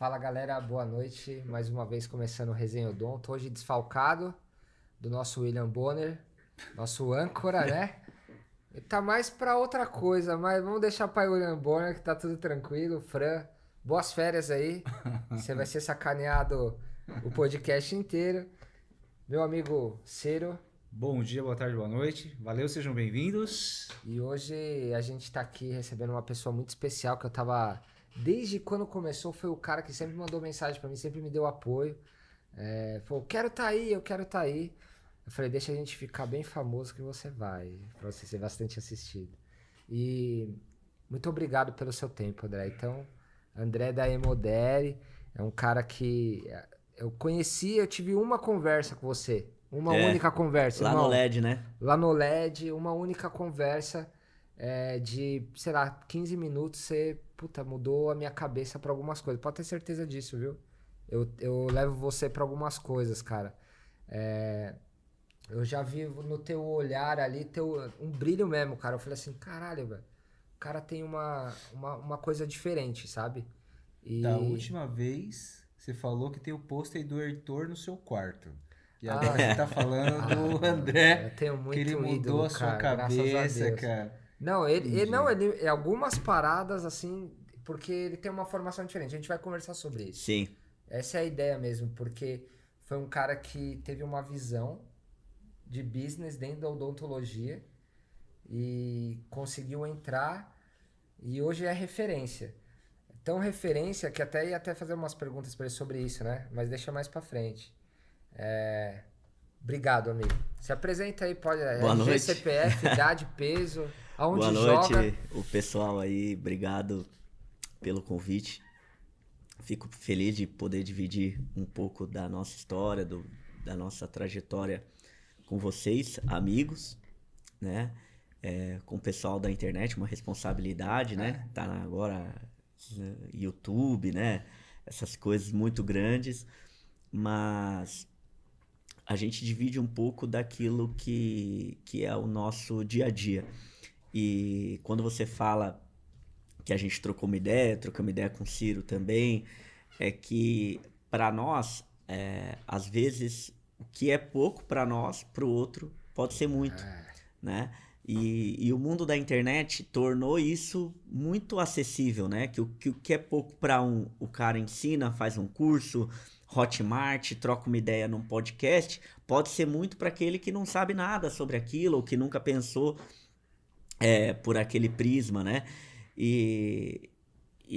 Fala galera, boa noite. Mais uma vez começando o Resenha Odonto. Hoje desfalcado do nosso William Bonner, nosso âncora, né? Ele tá mais pra outra coisa, mas vamos deixar para o William Bonner que tá tudo tranquilo. Fran, boas férias aí. Você vai ser sacaneado o podcast inteiro. Meu amigo Ciro. Bom dia, boa tarde, boa noite. Valeu, sejam bem-vindos. E hoje a gente tá aqui recebendo uma pessoa muito especial que eu tava... Desde quando começou, foi o cara que sempre mandou mensagem pra mim, sempre me deu apoio. Falou, quero tá aí, eu quero tá aí. Eu falei, deixa a gente ficar bem famoso que você vai, pra você ser bastante assistido. E muito obrigado pelo seu tempo, André. Então, André da Emodere é um cara que eu conheci, eu tive uma conversa com você. Uma única conversa, Lá irmão. no LED, né? Lá no LED, uma única conversa de, sei lá, 15 minutos, você, puta, mudou a minha cabeça pra algumas coisas. Pode ter certeza disso, viu? Eu levo você pra algumas coisas, cara. Eu já vi no teu olhar ali um brilho mesmo, cara. Eu falei assim, caralho, velho. O cara tem uma coisa diferente, sabe? Da última vez, você falou que tem o pôster do Heitor no seu quarto. E agora você tá falando do André, eu tenho muito que ele mudou ídolo, a sua cara, graças a cabeça, Deus. cara. Não, ele Entendi. algumas paradas assim, porque ele tem uma formação diferente. A gente vai conversar sobre isso. Sim. Essa é a ideia mesmo, porque foi um cara que teve uma visão de business dentro da odontologia e conseguiu entrar e hoje é referência. Tão referência que até ia até fazer umas perguntas para ele sobre isso, né? Mas deixa mais para frente. Obrigado, amigo. Se apresenta aí, pode. Boa RG, noite. CPF, idade, peso, aonde Boa noite, joga. o pessoal aí. Obrigado pelo convite. Fico feliz de poder dividir um pouco da nossa história, da nossa trajetória com vocês, amigos, né? Com o pessoal da internet, uma responsabilidade, né? Tá agora YouTube, né? Essas coisas muito grandes, mas a gente divide um pouco daquilo que é o nosso dia a dia. E quando você fala que a gente trocamos uma ideia com o Ciro também, é que para nós, às vezes, o que é pouco para nós, para o outro, pode ser muito, né? E o mundo da internet tornou isso muito acessível, né? Que o que é pouco para um, o cara ensina, faz um curso, Hotmart, troca uma ideia num podcast, pode ser muito para aquele que não sabe nada sobre aquilo, ou que nunca pensou por aquele prisma, né? E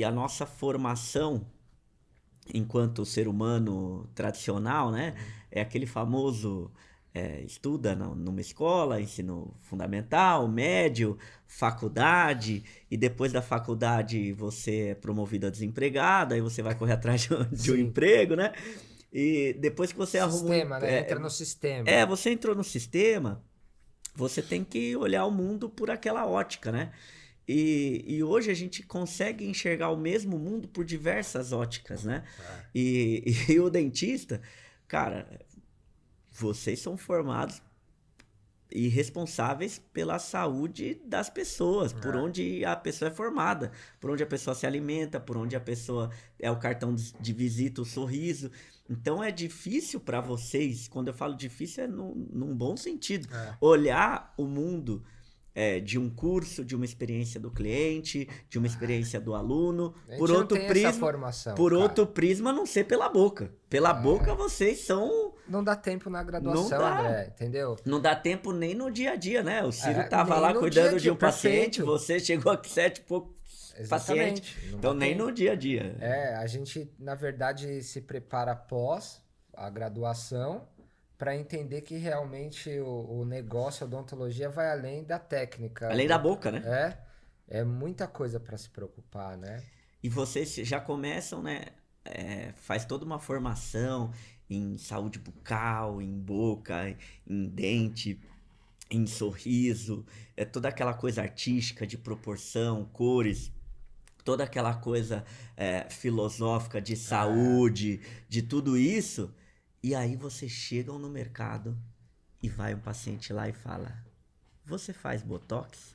a nossa formação enquanto ser humano tradicional, né? É aquele famoso estuda numa escola, ensino fundamental, médio, faculdade, e depois da faculdade você é promovido a desempregado, aí você vai correr atrás de um Sim. emprego, né? E depois que você arruma Sistema, né? Entra no sistema. você entrou no sistema, você tem que olhar o mundo por aquela ótica, né? E hoje a gente consegue enxergar o mesmo mundo por diversas óticas, né? E o dentista, cara, vocês são formados e responsáveis pela saúde das pessoas, por onde a pessoa é formada, por onde a pessoa se alimenta, por onde a pessoa é o cartão de visita, o sorriso. Então é difícil para vocês, quando eu falo difícil é num bom sentido, olhar o mundo de um curso, de uma experiência do cliente, de uma experiência do aluno, A gente por não outro tem essa prisma, formação, por cara. outro prisma não ser pela boca. Pela boca vocês são... Não dá tempo na graduação, Não dá. André, entendeu? Não dá tempo nem no dia a dia, né? O Ciro tava nem lá no cuidando dia a de dia, um paciente, perfeito. você chegou aqui 7 e pouco Exatamente, paciente. não Então dá nem tempo. no dia a dia. A gente, na verdade, se prepara após a graduação para entender que realmente o negócio, a odontologia, vai além da técnica. Além da boca, né? É muita coisa para se preocupar, né? E vocês já começam, né? Faz toda uma formação em saúde bucal, em boca, em dente, em sorriso, toda aquela coisa artística de proporção, cores, toda aquela coisa filosófica de saúde, de tudo isso. E aí vocês chegam no mercado e vai um paciente lá e fala: você faz botox?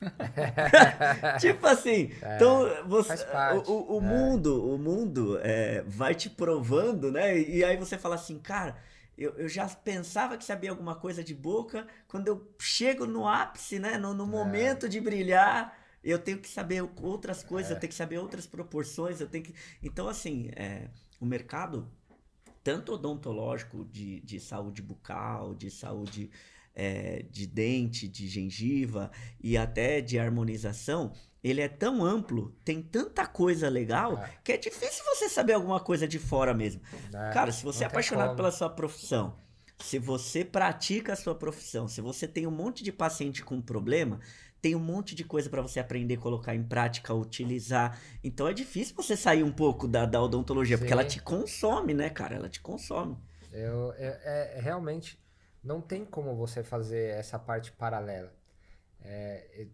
Tipo assim, então você, faz parte. o mundo vai te provando, né? E aí você fala assim, cara, eu já pensava que sabia alguma coisa de boca, quando eu chego no ápice, né? No momento de brilhar, eu tenho que saber outras coisas, eu tenho que saber outras proporções, eu tenho que... Então, assim, o mercado, tanto odontológico, de saúde bucal, de saúde de dente, de gengiva e até de harmonização, ele é tão amplo, tem tanta coisa legal, que é difícil você saber alguma coisa de fora mesmo. Cara, se você é apaixonado pela sua profissão, se você pratica a sua profissão, se você tem um monte de paciente com problema, tem um monte de coisa para você aprender, colocar em prática, utilizar. Então é difícil você sair um pouco da odontologia, porque ela te consome, né, cara? Ela te consome. Realmente, não tem como você fazer essa parte paralela.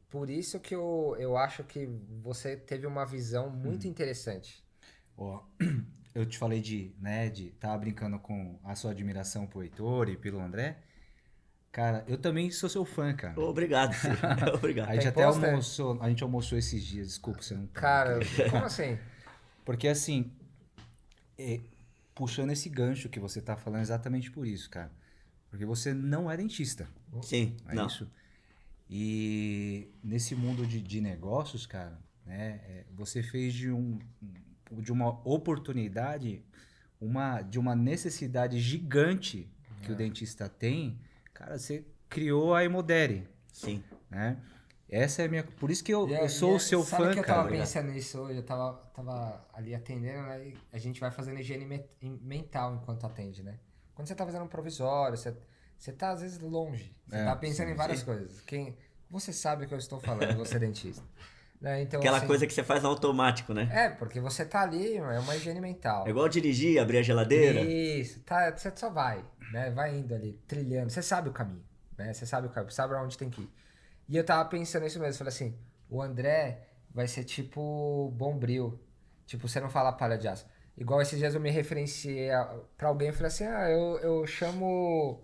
Por isso que eu acho que você teve uma visão muito interessante. Eu te falei tava brincando com a sua admiração pro Heitor e pelo André. Cara, eu também sou seu fã, cara. Obrigado, filho. Obrigado. A gente até almoçou esses dias, desculpa você não tá. Cara, como assim? Porque assim, puxando esse gancho que você tá falando exatamente por isso, cara. Porque você não é dentista. Sim, não. Isso? E nesse mundo de negócios, cara, né, você fez de uma oportunidade, de uma necessidade gigante que o dentista tem, cara, você criou a Emodere. Sim. Né? Essa é a minha... Por isso que eu sou o seu fã, cara. Sabe que eu tava pensando nisso hoje? Eu tava ali atendendo, né? E a gente vai fazendo higiene mental enquanto atende, né? Quando você tá fazendo um provisório, você tá às vezes longe. Você tá pensando em várias coisas. Você sabe o que eu estou falando, você é dentista. Né? Então, aquela assim, coisa que você faz automático, né? Porque você tá ali, é uma higiene mental. É igual dirigir, abrir a geladeira. Isso, você só vai, né? Vai indo ali, trilhando. Você sabe o caminho, né? Você sabe o caminho, sabe aonde tem que ir. E eu tava pensando nisso mesmo, falei assim, o André vai ser tipo Bombril. Tipo, você não fala palha de aço. Igual esses dias eu me referenciei pra alguém e falei assim, eu chamo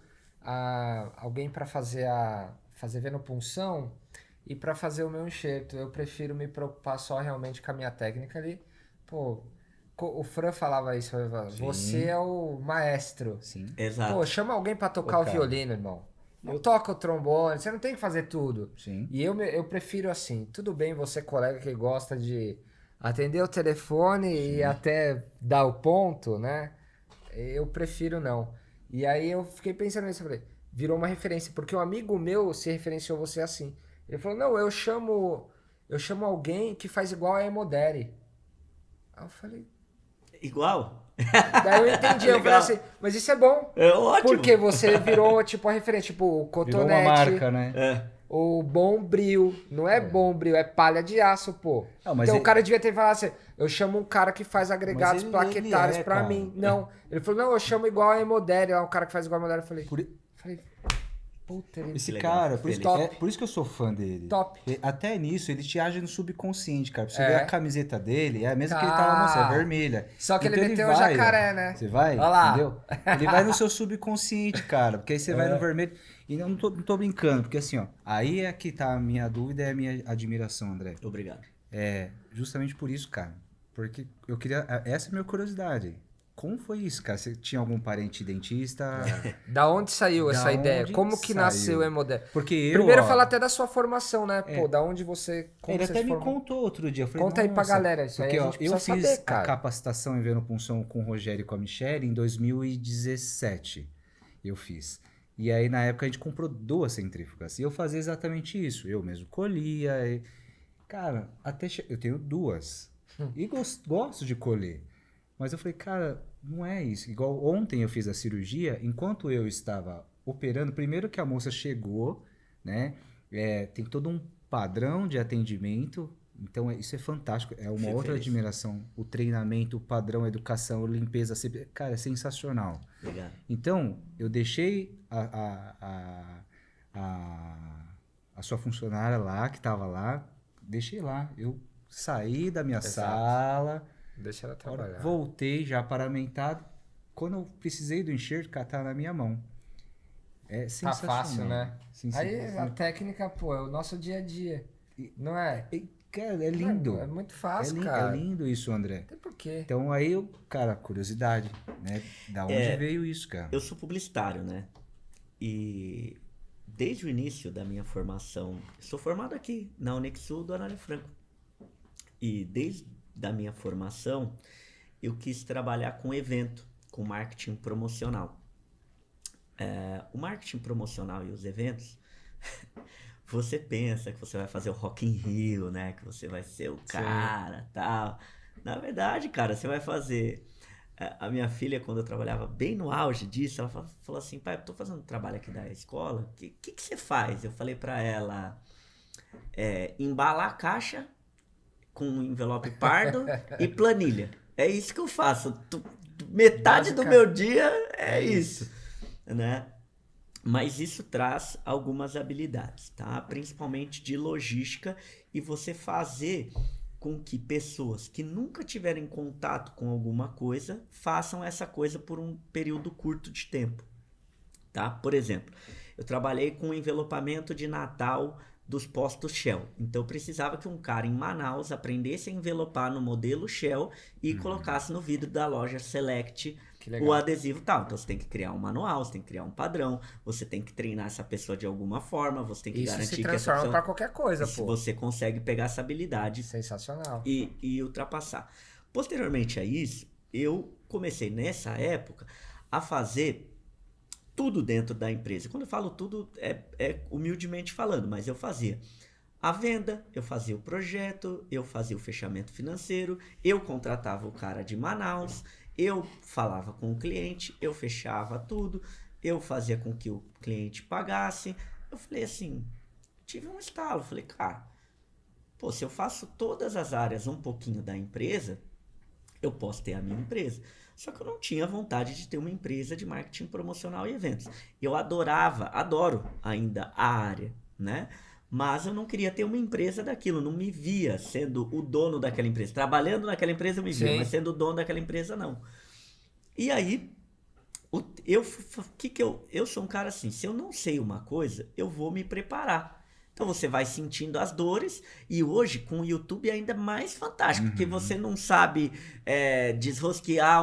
alguém pra fazer venopunção e pra fazer o meu enxerto. Eu prefiro me preocupar só realmente com a minha técnica ali. Pô, o Fran falava isso, você é o maestro. Sim. Exato. Pô, chama alguém pra tocar o violino, irmão. Não toca o trombone, você não tem que fazer tudo. Sim. E eu prefiro assim, tudo bem você, colega que gosta de atender o telefone e até dar o ponto, né? Eu prefiro não. E aí eu fiquei pensando nisso, eu falei, virou uma referência, porque um amigo meu se referenciou você assim. Ele falou, não, eu chamo alguém que faz igual a Emodere. Aí eu falei... Igual? Daí eu entendi, eu falei assim, mas isso é bom. É ótimo. Porque você virou, tipo, a referência, tipo, o cotonete. Virou uma marca, né? O Bombril. Não é Bombril, é palha de aço, pô. Não, mas então o cara devia ter falado assim, eu chamo um cara que faz agregados plaquetários pra cara. mim. Não. Ele falou, não, eu chamo igual a Emodere, um cara que faz igual a Emodere. Eu falei, puta, ele... Esse legal, cara, por isso que eu sou fã dele. Top. Até nisso, ele te age no subconsciente, cara. Pra você ver a camiseta dele, é a mesma que ele tava mostrando, é vermelha. Só que então ele meteu o jacaré, né? Você vai, olha lá. entendeu? Ele vai no seu subconsciente, cara. Porque aí você vai no vermelho. E não tô brincando, porque assim, ó. Aí é que tá a minha dúvida e a minha admiração, André. Obrigado. Justamente por isso, cara. Porque eu queria... Essa é a minha curiosidade. Como foi isso, cara? Você tinha algum parente dentista? Da onde saiu essa ideia? Como que nasceu o Emodere? Porque Primeiro fala até da sua formação, né? Pô, da onde você... Ele até me contou outro dia. Eu falei, conta aí pra galera, isso porque, aí a gente precisa eu fiz saber, cara. a capacitação em venopunção com o Rogério e com a Michelle em 2017. Eu fiz. E aí, na época, a gente comprou 2 centrífugas. E eu fazia exatamente isso. Eu mesmo colhia. Cara, eu tenho 2. E gosto de colher. Mas eu falei, cara, não é isso. Igual ontem eu fiz a cirurgia, enquanto eu estava operando, primeiro que a moça chegou, né? Tem todo um padrão de atendimento, então isso é fantástico, é uma outra admiração. O treinamento, o padrão, a educação, a limpeza, cara, é sensacional. Obrigado. Então, eu deixei a sua funcionária lá, que estava lá, deixei lá. Eu saí da minha sala... Deixa ela trabalhar. Voltei já paramentado. Quando eu precisei do enxerto, cara, tá na minha mão. É Tá sensacional. fácil, né? Sim, Aí a técnica, pô, é o nosso dia a dia. Não é? Cara, é lindo. É muito fácil, É cara. lindo isso, André. Não tem porquê. Então aí, cara, curiosidade, né? Da onde veio isso, cara? Eu sou publicitário, né? E desde o início da minha formação, sou formado aqui na Unixul do Anália Franco. E desde a minha formação, eu quis trabalhar com evento, com marketing promocional. O marketing promocional e os eventos, você pensa que você vai fazer o Rock in Rio, né? Que você vai ser o cara, tal. Na verdade, cara, você vai fazer... A minha filha, quando eu trabalhava bem no auge disso, ela falou assim, pai, eu tô fazendo um trabalho aqui da escola, o que você faz? Eu falei pra ela, embalar a caixa com um envelope pardo e planilha. É isso que eu faço. Metade do meu dia é isso, né? Mas isso traz algumas habilidades, tá? Principalmente de logística e você fazer com que pessoas que nunca tiveram contato com alguma coisa façam essa coisa por um período curto de tempo, tá? Por exemplo, eu trabalhei com o envelopamento de Natal dos postos Shell. Então eu precisava que um cara em Manaus aprendesse a envelopar no modelo Shell e colocasse no vidro da loja Select o adesivo tal. Então você tem que criar um manual, você tem que criar um padrão, você tem que treinar essa pessoa de alguma forma, você tem que Isso garantir se que essa transforma pessoa... pra qualquer coisa, se pô. você consegue pegar essa habilidade Sensacional. e ultrapassar. Posteriormente a isso, eu comecei nessa época a fazer tudo dentro da empresa. Quando eu falo tudo, é humildemente falando, mas eu fazia a venda, eu fazia o projeto, eu fazia o fechamento financeiro, eu contratava o cara de Manaus, eu falava com o cliente, eu fechava tudo, eu fazia com que o cliente pagasse. Eu falei assim, tive um estalo, falei, cara, pô, se eu faço todas as áreas um pouquinho da empresa, eu posso ter a minha empresa. Só que eu não tinha vontade de ter uma empresa de marketing promocional e eventos. Eu adoro ainda a área, né? Mas eu não queria ter uma empresa daquilo, não me via sendo o dono daquela empresa. Trabalhando naquela empresa eu me via, mas sendo o dono daquela empresa não. E aí, eu sou um cara assim, se eu não sei uma coisa, eu vou me preparar. Então você vai sentindo as dores e hoje com o YouTube é ainda mais fantástico, porque você não sabe desrosquear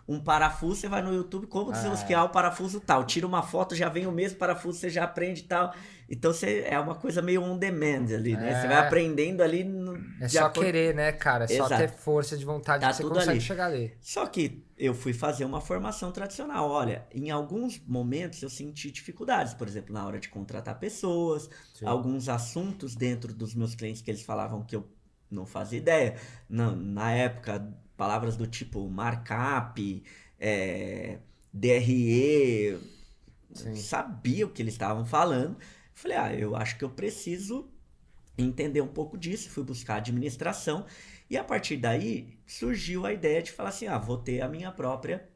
um parafuso, você vai no YouTube, como desrosquear o parafuso tal, tira uma foto, já vem o mesmo parafuso, você já aprende e tal. Então é uma coisa meio on demand ali, né? Você vai aprendendo ali. Só querer, né, cara? É só ter força de vontade que você consegue ali. chegar ali. Só que eu fui fazer uma formação tradicional. Olha, em alguns momentos eu senti dificuldades, por exemplo, na hora de contratar pessoas, alguns assuntos dentro dos meus clientes que eles falavam que eu não fazia ideia. Na época, palavras do tipo markup, DRE, sabia o que eles estavam falando. Falei, eu acho que eu preciso entender um pouco disso. Fui buscar administração e a partir daí surgiu a ideia de falar assim, vou ter a minha própria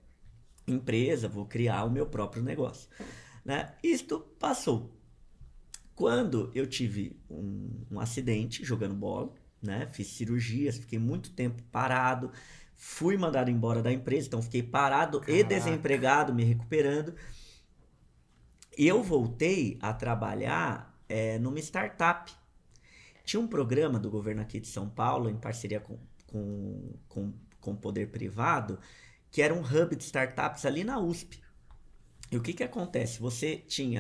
empresa, vou criar o meu próprio negócio, né? Isto passou. Quando eu tive um acidente jogando bola, né? Fiz cirurgias, fiquei muito tempo parado, fui mandado embora da empresa, então fiquei parado e desempregado, me recuperando. Eu voltei a trabalhar numa startup. Tinha um programa do governo aqui de São Paulo, em parceria com o poder privado, que era um hub de startups ali na USP. E o que acontece?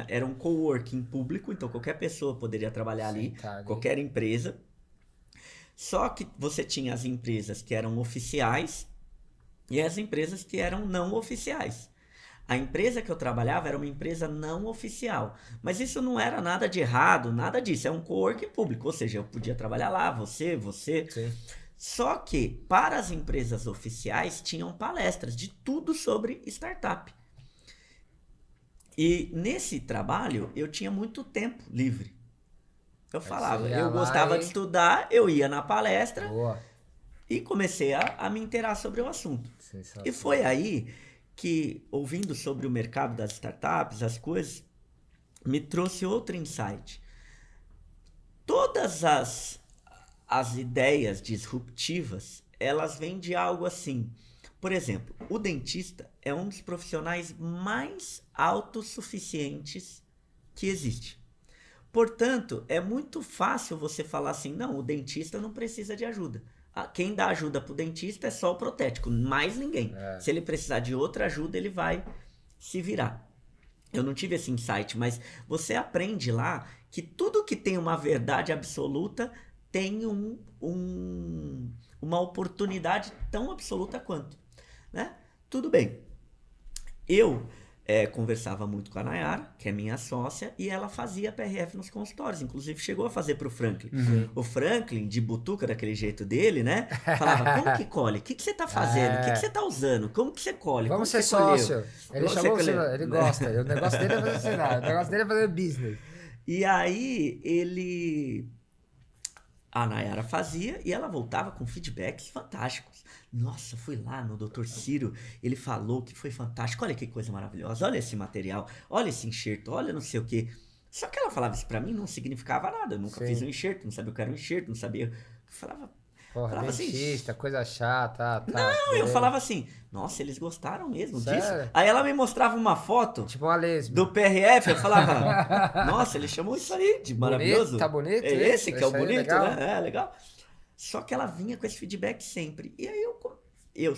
Era um coworking público, então qualquer pessoa poderia trabalhar ali, qualquer empresa. Só que você tinha as empresas que eram oficiais e as empresas que eram não oficiais. A empresa que eu trabalhava era uma empresa não oficial, mas isso não era nada de errado, nada disso, é um coworking público, ou seja, eu podia trabalhar lá, você. Sim. Só que para as empresas oficiais tinham palestras de tudo sobre startup. E nesse trabalho eu tinha muito tempo livre. Eu falava, eu gostava de estudar, eu ia na palestra e comecei a me inteirar sobre o assunto. E foi aí que, ouvindo sobre o mercado das startups, as coisas, me trouxe outro insight. Todas as ideias disruptivas, elas vêm de algo assim. Por exemplo, o dentista é um dos profissionais mais autossuficientes que existe. Portanto, é muito fácil você falar assim, não, o dentista não precisa de ajuda. Quem dá ajuda pro dentista é só o protético, mais ninguém. Se ele precisar de outra ajuda, ele vai se virar. Eu não tive esse insight, mas você aprende lá que tudo que tem uma verdade absoluta tem uma oportunidade tão absoluta quanto, né? Tudo bem. Eu conversava muito com a Nayara, que é minha sócia, e ela fazia PRF nos consultórios, inclusive chegou a fazer pro Franklin. O Franklin, de butuca, daquele jeito dele, né? Falava, como que colhe? O que você tá fazendo? O que você tá usando? Como que você colhe? Vamos Como ser você colheu? sócio. Ele Como chamou você você, colheu? ele gosta. O negócio dele é fazer cenário. O negócio dele é fazer business. E aí a Nayara fazia e ela voltava com feedbacks fantásticos. Nossa, fui lá no Dr. Ciro, ele falou que foi fantástico. Olha que coisa maravilhosa, olha esse material, olha esse enxerto, olha não sei o quê. Só que ela falava isso pra mim, não significava nada. Eu nunca fiz um enxerto, não sabia o que era um enxerto, não sabia. Eu falava Dentista, assim, coisa chata, tá. Não, eu falava assim, nossa, eles gostaram mesmo Sério? disso. Aí ela me mostrava uma foto Tipo uma lesma. do PRF, eu falava, nossa, ele chamou isso aí de maravilhoso. Tá bonito? É esse que é o Esse aí é bonito, legal? né? É, legal. Só que ela vinha com esse feedback sempre. E aí eu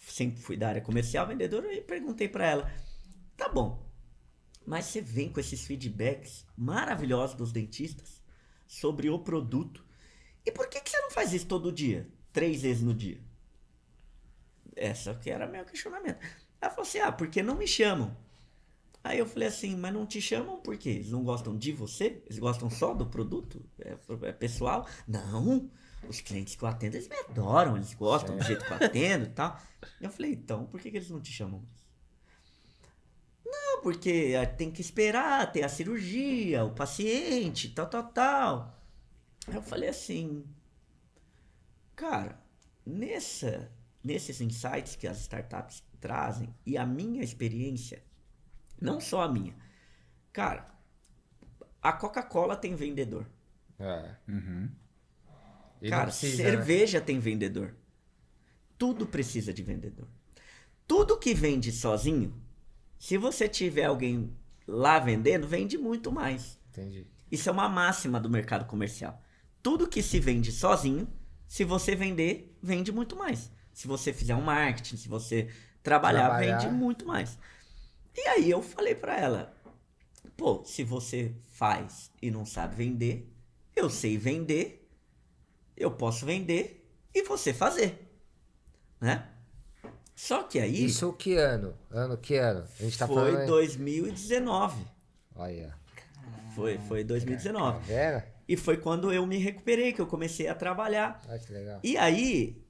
sempre fui da área comercial, vendedora, e perguntei pra ela, tá bom, mas você vem com esses feedbacks maravilhosos dos dentistas sobre o produto, e por que você não faz isso todo dia? 3 vezes no dia? Essa que era meu questionamento. Ela falou assim, porque não me chamam. Aí eu falei assim, mas não te chamam por quê? Eles não gostam de você? Eles gostam só do produto? É pessoal? Não, os clientes que eu atendo, eles me adoram, eles gostam do jeito que eu atendo e tal. Eu falei, então, por que eles não te chamam? Não, porque tem que esperar, ter a cirurgia, o paciente, tal. Eu falei assim, cara, nesses insights que as startups trazem e a minha experiência, não só a minha, cara, a Coca-Cola tem vendedor. E Cara, não precisa, cerveja tem vendedor. Tudo precisa de vendedor. Tudo que vende sozinho, se você tiver alguém lá vendendo, vende muito mais. Entendi. Isso é uma máxima do mercado comercial. Tudo que se vende sozinho, se você vender, vende muito mais. Se você fizer um marketing, se você trabalhar, vende muito mais. E aí eu falei pra ela, pô, se você faz e não sabe vender, eu sei vender, eu posso vender e você fazer, né? Só que aí... Isso que ano? Que ano? A gente tá falando... Foi 2019. Olha. Foi 2019. Tá vendo? E foi quando eu me recuperei, que eu comecei a trabalhar. Olha que legal. E aí,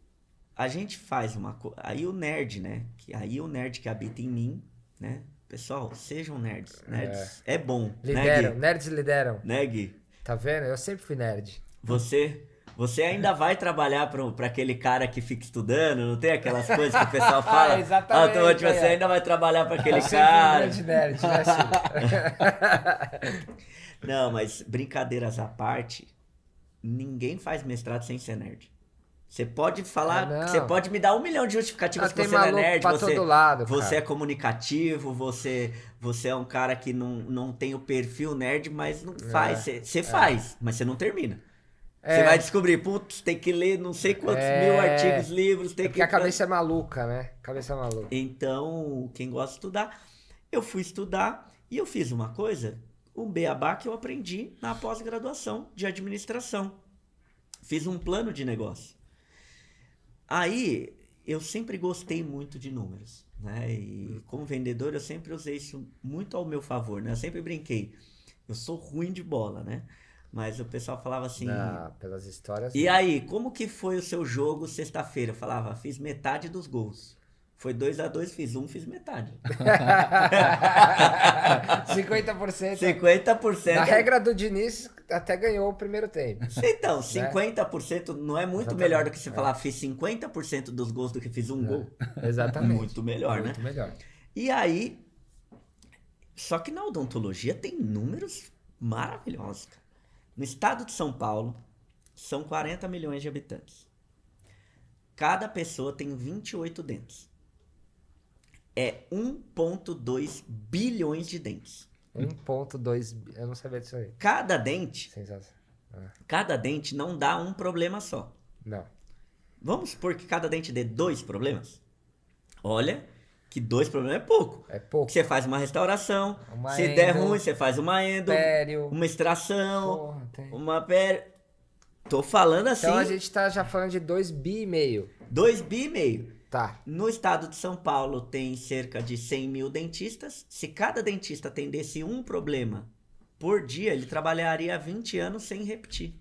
a gente faz uma coisa... Aí o nerd, né? Aí o nerd que habita em mim, né? Pessoal, sejam nerds. Nerds é bom. Lideram, Né, Gui? nerds lideram. Né, Gui? Tá vendo? Eu sempre fui nerd. Você ainda vai trabalhar pra aquele cara que fica estudando, não tem aquelas coisas que o pessoal fala? Exatamente, Automotive, você ainda vai trabalhar pra aquele Eu sempre cara. fui nerd, né, Chico? Não, mas brincadeiras à parte, ninguém faz mestrado sem ser nerd. Você pode falar, você pode me dar 1 milhão de justificativas que você não é nerd, pra todo lado, você cara. é comunicativo, você é um cara que não tem o perfil nerd, mas não faz. Você faz, mas você não termina. Você vai descobrir, putz, tem que ler não sei quantos mil artigos, livros, tem porque a cabeça é maluca, né? Cabeça é maluca. Então, quem gosta de estudar, eu fui estudar e eu fiz uma coisa, um beabá que eu aprendi na pós-graduação de administração. Fiz um plano de negócio. Aí, eu sempre gostei muito de números, né? E como vendedor, eu sempre usei isso muito ao meu favor, né? Eu sempre brinquei. Eu sou ruim de bola, né? Mas o pessoal falava assim... pelas histórias... E aí, como que foi o seu jogo sexta-feira? Eu falava, fiz metade dos gols. Foi 2-2, fiz fiz metade. 50%. 50%. Na regra do Diniz, até ganhou o primeiro tempo. Então, 50% não é muito melhor do que você falar, fiz 50% dos gols do que fiz um gol? Exatamente. Muito melhor, né? Muito melhor. E aí, só que na odontologia tem números maravilhosos, cara. No estado de São Paulo, são 40 milhões de habitantes. Cada pessoa tem 28 dentes. é 1,2 bilhões de dentes. 1,2. Eu não sabia disso aí. Cada dente Sensacional. não dá um problema só. Não. Vamos supor que cada dente dê 2 problemas? Olha, que 2 problemas é pouco. É pouco. Você faz uma restauração, Uma se der endo, ruim, você faz uma endo, pério. uma extração, Porra, tem. uma pério. Tô falando assim, Então a gente tá já falando de 2,5 bi. 2,5 bi. Tá. No estado de São Paulo tem cerca de 100 mil dentistas. Se cada dentista atendesse um problema por dia, ele trabalharia 20 anos sem repetir.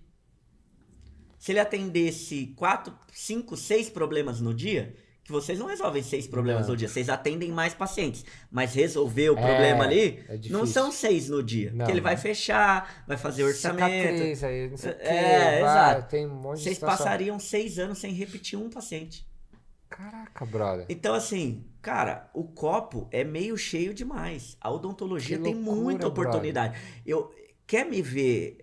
Se ele atendesse 4, 5, 6 problemas no dia, que vocês não resolvem 6 problemas Não. no dia, vocês atendem mais pacientes. Mas resolver o problema ali, é difícil. não são 6 no dia. Não. Porque ele vai fechar, vai fazer orçamento. Cicatriz aí, não sei o quê. É, vai, exato. tem um monte de Vocês situação. passariam 6 anos sem repetir um paciente. Caraca, brother. Então, assim, cara, o copo é meio cheio demais. A odontologia Que tem loucura, muita oportunidade. Quer me ver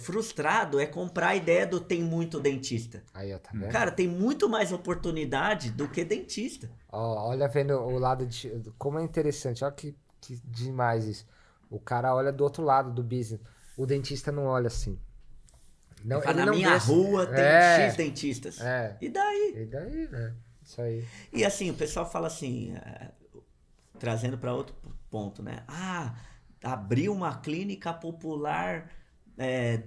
frustrado é comprar a ideia do tem muito dentista. Aí, ó, tá vendo? Cara, tem muito mais oportunidade do que dentista. Ó, olha vendo o lado de... Como é interessante, olha que demais isso. O cara olha do outro lado do business. O dentista não olha assim. Não, Fala, ele na não minha vê assim. rua tem É. X dentistas. É. E daí? E daí, né? Isso aí. E assim, o pessoal fala assim, trazendo para outro ponto, né? Ah, abriu uma clínica popular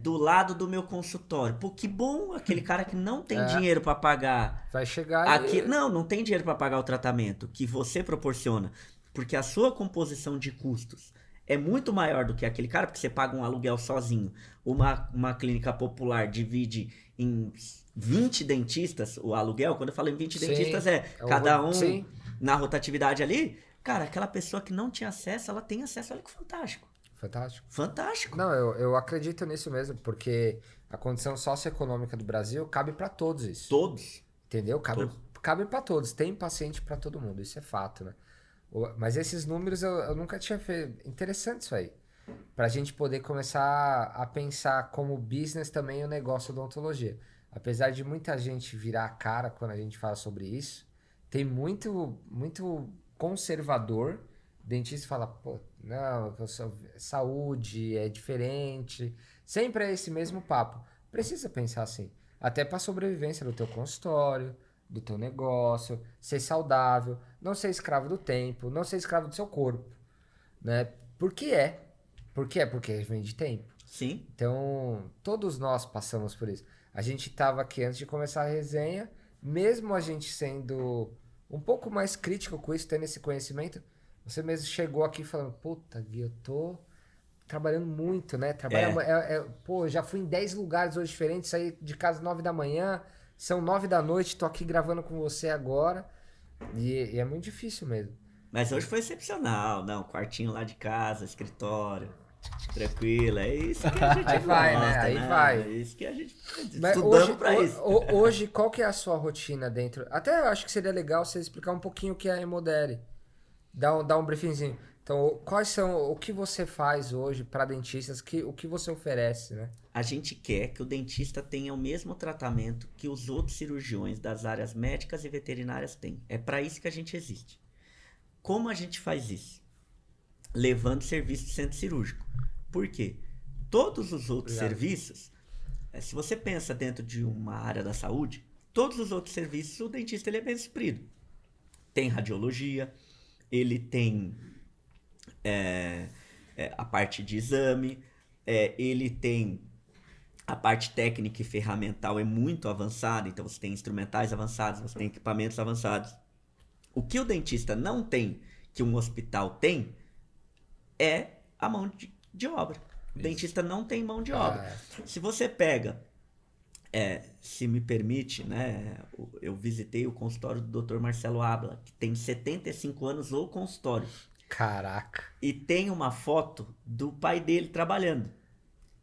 do lado do meu consultório. Pô, que bom, aquele cara que não tem dinheiro para pagar. Vai chegar Aqui, e... não tem dinheiro para pagar o tratamento que você proporciona, porque a sua composição de custos é muito maior do que aquele cara, porque você paga um aluguel sozinho. Uma clínica popular divide em 20 dentistas o aluguel. Quando eu falo em 20 Sim, dentistas, o cada um sim. na rotatividade ali. Cara, aquela pessoa que não tinha acesso, ela tem acesso. Olha que fantástico. Fantástico. Fantástico. Não, eu acredito nisso mesmo, porque a condição socioeconômica do Brasil cabe pra todos isso. Todos. Entendeu? Cabe pra todos. Tem paciente pra todo mundo, isso é fato, né? Mas esses números eu nunca tinha feito. Interessante isso aí. Pra gente poder começar a pensar como business também o negócio da odontologia. Apesar de muita gente virar a cara quando a gente fala sobre isso, tem muito conservador. Dentista fala, pô, não, saúde é diferente. Sempre é esse mesmo papo. Precisa pensar assim. Até pra sobrevivência do teu consultório, do teu negócio, ser saudável, não ser escravo do tempo, não ser escravo do seu corpo, né? Por que é? Por que é? Porque vende tempo. Sim. Então, todos nós passamos por isso. A gente tava aqui antes de começar a resenha, mesmo a gente sendo um pouco mais crítico com isso, tendo esse conhecimento, você mesmo chegou aqui falando, puta, Gui, eu tô trabalhando muito, né? Pô, já fui em 10 lugares hoje diferentes, saí de casa 9 da manhã, são 9 da noite, tô aqui gravando com você agora. E é muito difícil mesmo. Mas hoje foi excepcional. Não, quartinho lá de casa, escritório, tranquilo. É isso que a gente Aí vai, gosta, né? Aí né? vai. É isso que a gente Mas estudamos pra isso. Hoje, qual que é a sua rotina dentro? Até eu acho que seria legal você explicar um pouquinho o que é a Hemodere. Dar um briefingzinho. Então, quais são, o que você faz hoje para dentistas, o que você oferece, né? A gente quer que o dentista tenha o mesmo tratamento que os outros cirurgiões das áreas médicas e veterinárias têm. É para isso que a gente existe. Como a gente faz isso? Levando serviço de centro cirúrgico. Por quê? Todos os outros serviços, se você pensa dentro de uma área da saúde, todos os outros serviços, o dentista ele é bem suprido. Tem radiologia, ele tem a parte de exame, ele tem a parte técnica e ferramental é muito avançada, então você tem instrumentais avançados, você tem equipamentos avançados. O que o dentista não tem, que um hospital tem, é a mão de obra. O dentista não tem mão de obra. Se você pega, se me permite, né, eu visitei o consultório do Dr. Marcelo Abla, que tem 75 anos o consultório. Caraca. E tem uma foto do pai dele trabalhando.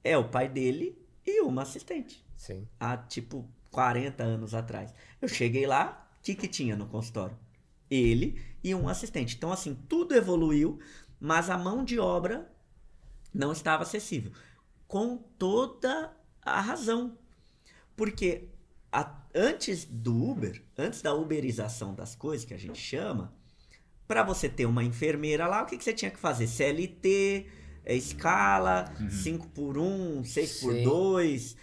É o pai dele e uma assistente. Sim. Há tipo 40 anos atrás. Eu cheguei lá, o que tinha no consultório? Ele e um assistente. Então, assim, tudo evoluiu, mas a mão de obra não estava acessível. Com toda a razão. Porque antes do Uber, antes da uberização das coisas, que a gente chama, para você ter uma enfermeira lá, o que você tinha que fazer? CLT, escala, 5x1, 6x2,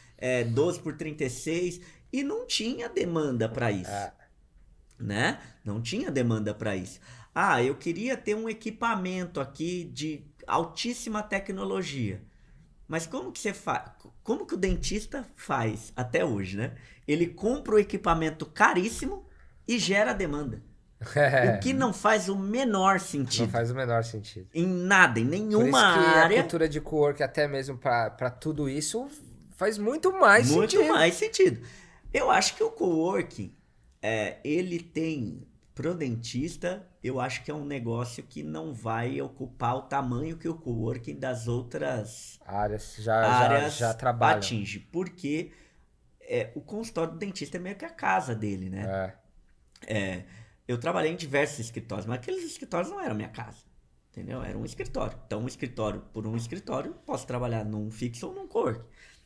12x36, e não tinha demanda para isso, né? Não tinha demanda para isso. Ah, eu queria ter um equipamento aqui de altíssima tecnologia. Mas como que você faz? Como que o dentista faz até hoje, né? Ele compra o equipamento caríssimo e gera demanda. O que não faz o menor sentido. Não faz o menor sentido. Em nada, em Por nenhuma isso que área. a cultura de cowork, até mesmo para tudo isso, faz muito mais sentido. Muito mais sentido. Eu acho que o coworking, ele tem, pro dentista, eu acho que é um negócio que não vai ocupar o tamanho que o coworking das outras áreas já trabalham. atinge. Porque o consultório do dentista é meio que a casa dele, né? Eu trabalhei em diversos escritórios, mas aqueles escritórios não eram minha casa, entendeu? Era um escritório. Então, por um escritório, posso trabalhar num fixo ou num coworking.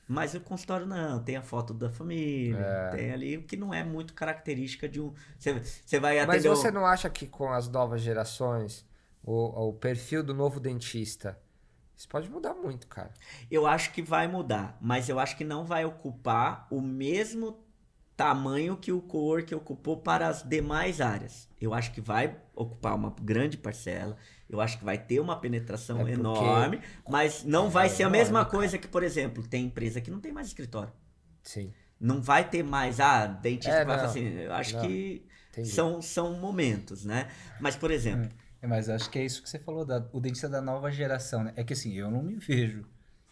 Mas o consultório não, tem a foto da família, tem ali o que não é muito característica de um... Você vai atender... Mas você não acha que com as novas gerações, o perfil do novo dentista, isso pode mudar muito, cara? Eu acho que vai mudar, mas eu acho que não vai ocupar o mesmo tamanho que o coworking ocupou para as demais áreas. Eu acho que vai ocupar uma grande parcela, eu acho que vai ter uma penetração enorme, mas não vai ser a mesma coisa que, por exemplo, tem empresa que não tem mais escritório. Sim. Não vai ter mais, dentista que vai fazer assim. Eu acho que são momentos, né? Mas, por exemplo... Mas acho que é isso que você falou, o dentista da nova geração, né? É que assim, eu não me vejo.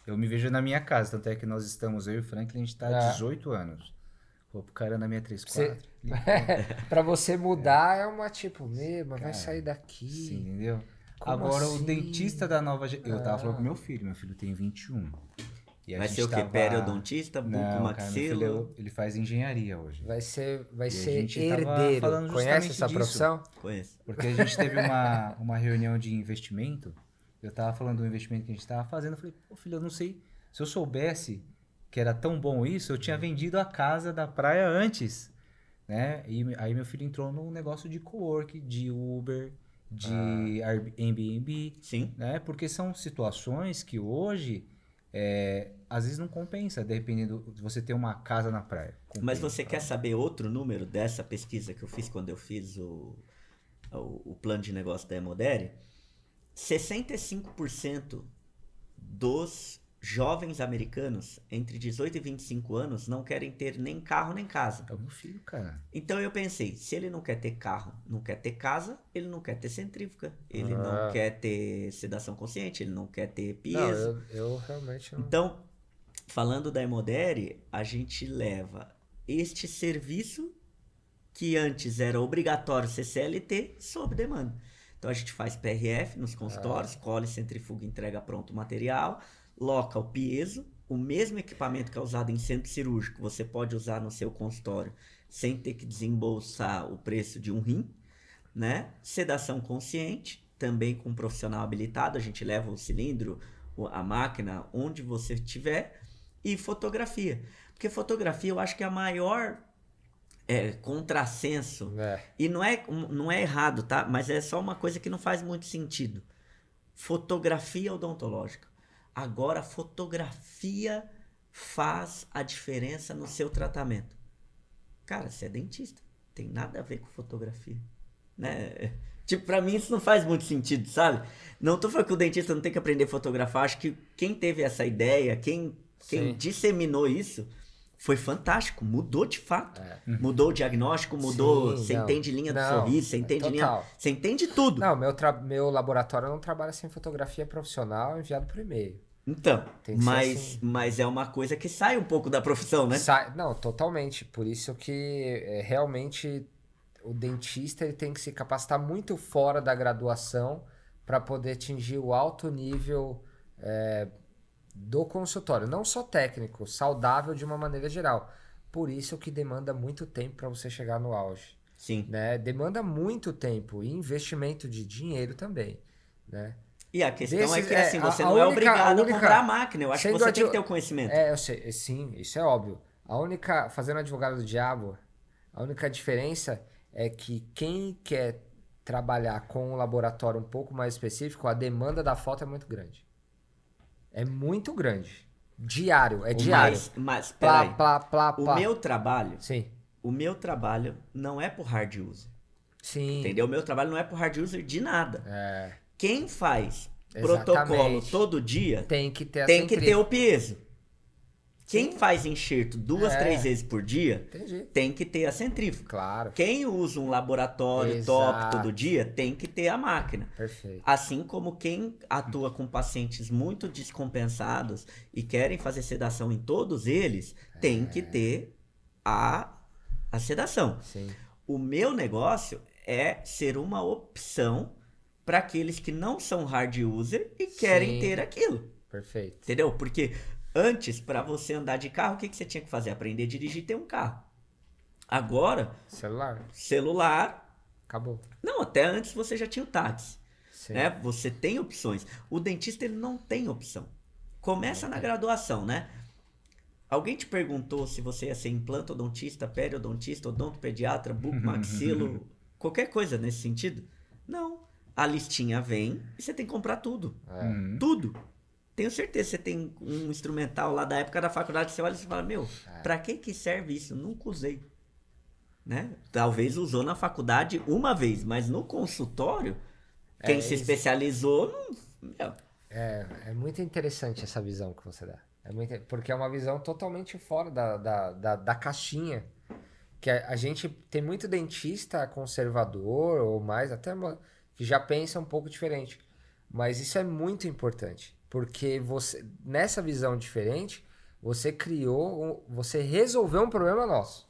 Eu me vejo na minha casa, tanto é que nós estamos, eu e o Franklin, a gente tá há 18 anos. Vou pro cara na minha 3-4. Pra você mudar é uma tipo, mas vai sair daqui. Sim, entendeu? Como agora assim? O dentista da nova geração. Eu tava falando com meu filho tem 21. E vai ser o quê? Periodontista, bucomaxilo? Ele faz engenharia hoje. Vai ser herdeiro. Conhece essa profissão? Conheço. Porque a gente teve uma reunião de investimento. Eu tava falando do investimento que a gente tava fazendo. Eu falei, pô, filho, eu não sei. Se eu soubesse que era tão bom isso, eu tinha vendido a casa da praia antes, né? E aí meu filho entrou num negócio de cowork, de Uber, de Airbnb, sim, né? Porque são situações que hoje às vezes não compensa, dependendo de você ter uma casa na praia. Compensa. Mas você quer saber outro número dessa pesquisa que eu fiz quando eu fiz o plano de negócio da Emodere? 65% dos jovens americanos entre 18 e 25 anos não querem ter nem carro nem casa. É o meu filho, cara. Então eu pensei, se ele não quer ter carro, não quer ter casa, ele não quer ter centrífuga, ele não quer ter sedação consciente, ele não quer ter piezo. Não, eu realmente não. Então, falando da Emodere, a gente leva este serviço que antes era obrigatório ser CLT sob demanda. Então a gente faz PRF nos consultórios, colhe, centrifuga, entrega pronto o material, loca o piezo, o mesmo equipamento que é usado em centro cirúrgico, você pode usar no seu consultório sem ter que desembolsar o preço de um rim, né? Sedação consciente, também com um profissional habilitado, a gente leva o cilindro, a máquina, onde você estiver, e fotografia. Porque fotografia eu acho que é a maior contrassenso, e não é errado, tá? Mas é só uma coisa que não faz muito sentido. Fotografia odontológica. Agora, a fotografia faz a diferença no seu tratamento. Cara, você é dentista. Tem nada a ver com fotografia. Né? Tipo, pra mim isso não faz muito sentido, sabe? Não tô falando que o dentista não tem que aprender a fotografar. Acho que quem teve essa ideia, quem disseminou isso, foi fantástico. Mudou de fato. Mudou o diagnóstico, mudou... Você entende linha do sorriso, você entende linha... Você entende tudo. Não, meu laboratório não trabalha sem fotografia profissional enviado por e-mail. Então, mas é uma coisa que sai um pouco da profissão, né? Não, totalmente. Por isso que realmente o dentista ele tem que se capacitar muito fora da graduação para poder atingir o alto nível do consultório. Não só técnico, saudável de uma maneira geral. Por isso que demanda muito tempo para você chegar no auge. Sim. Né? Demanda muito tempo e investimento de dinheiro também, né? E a questão é que assim, você não é obrigado a comprar a máquina. Eu acho que você tem que ter o conhecimento. Eu sei, sim, isso é óbvio. Fazendo advogado do diabo, a única diferença é que quem quer trabalhar com um laboratório um pouco mais específico, a demanda da foto é muito grande. É muito grande. Diário, é diário. Mas Plá, peraí. plá, plá, O plá. meu trabalho, Sim. não é pro hard user. Sim. Entendeu? O meu trabalho não é pro hard user de nada. É, Quem faz Exatamente. protocolo todo dia tem que ter a tem que ter centrífuga. o piezo. Quem Sim. faz enxerto 2, É. 3 vezes por dia Entendi. tem que ter a centrífuga. Claro. Quem usa um laboratório Exato. top todo dia tem que ter a máquina. Perfeito. Assim como quem atua com pacientes muito descompensados e querem fazer sedação em todos eles, tem que ter a sedação. Sim. O meu negócio é ser uma opção para aqueles que não são hard user e querem Sim. ter aquilo. Perfeito. Entendeu? Porque antes, para você andar de carro, o que você tinha que fazer? Aprender a dirigir e ter um carro. Agora, Celular. celular. Acabou. Não, até antes você já tinha o táxi. Sim. Né? Você tem opções. O dentista ele não tem opção. Começa na graduação, né? Alguém te perguntou se você ia ser implantodontista, periodontista, odontopediatra, bucomaxilo, qualquer coisa nesse sentido? Não. A listinha vem e você tem que comprar tudo. Tudo. Tenho certeza, você tem um instrumental lá da época da faculdade, você olha e você fala, meu, pra que serve isso? Nunca usei. Né? Talvez usou na faculdade uma vez, mas no consultório, quem se especializou, meu, É muito interessante essa visão que você dá. Porque é uma visão totalmente fora da caixinha. Que a gente tem muito dentista conservador, ou mais, que já pensa um pouco diferente. Mas isso é muito importante. Porque você, nessa visão diferente, você resolveu um problema nosso.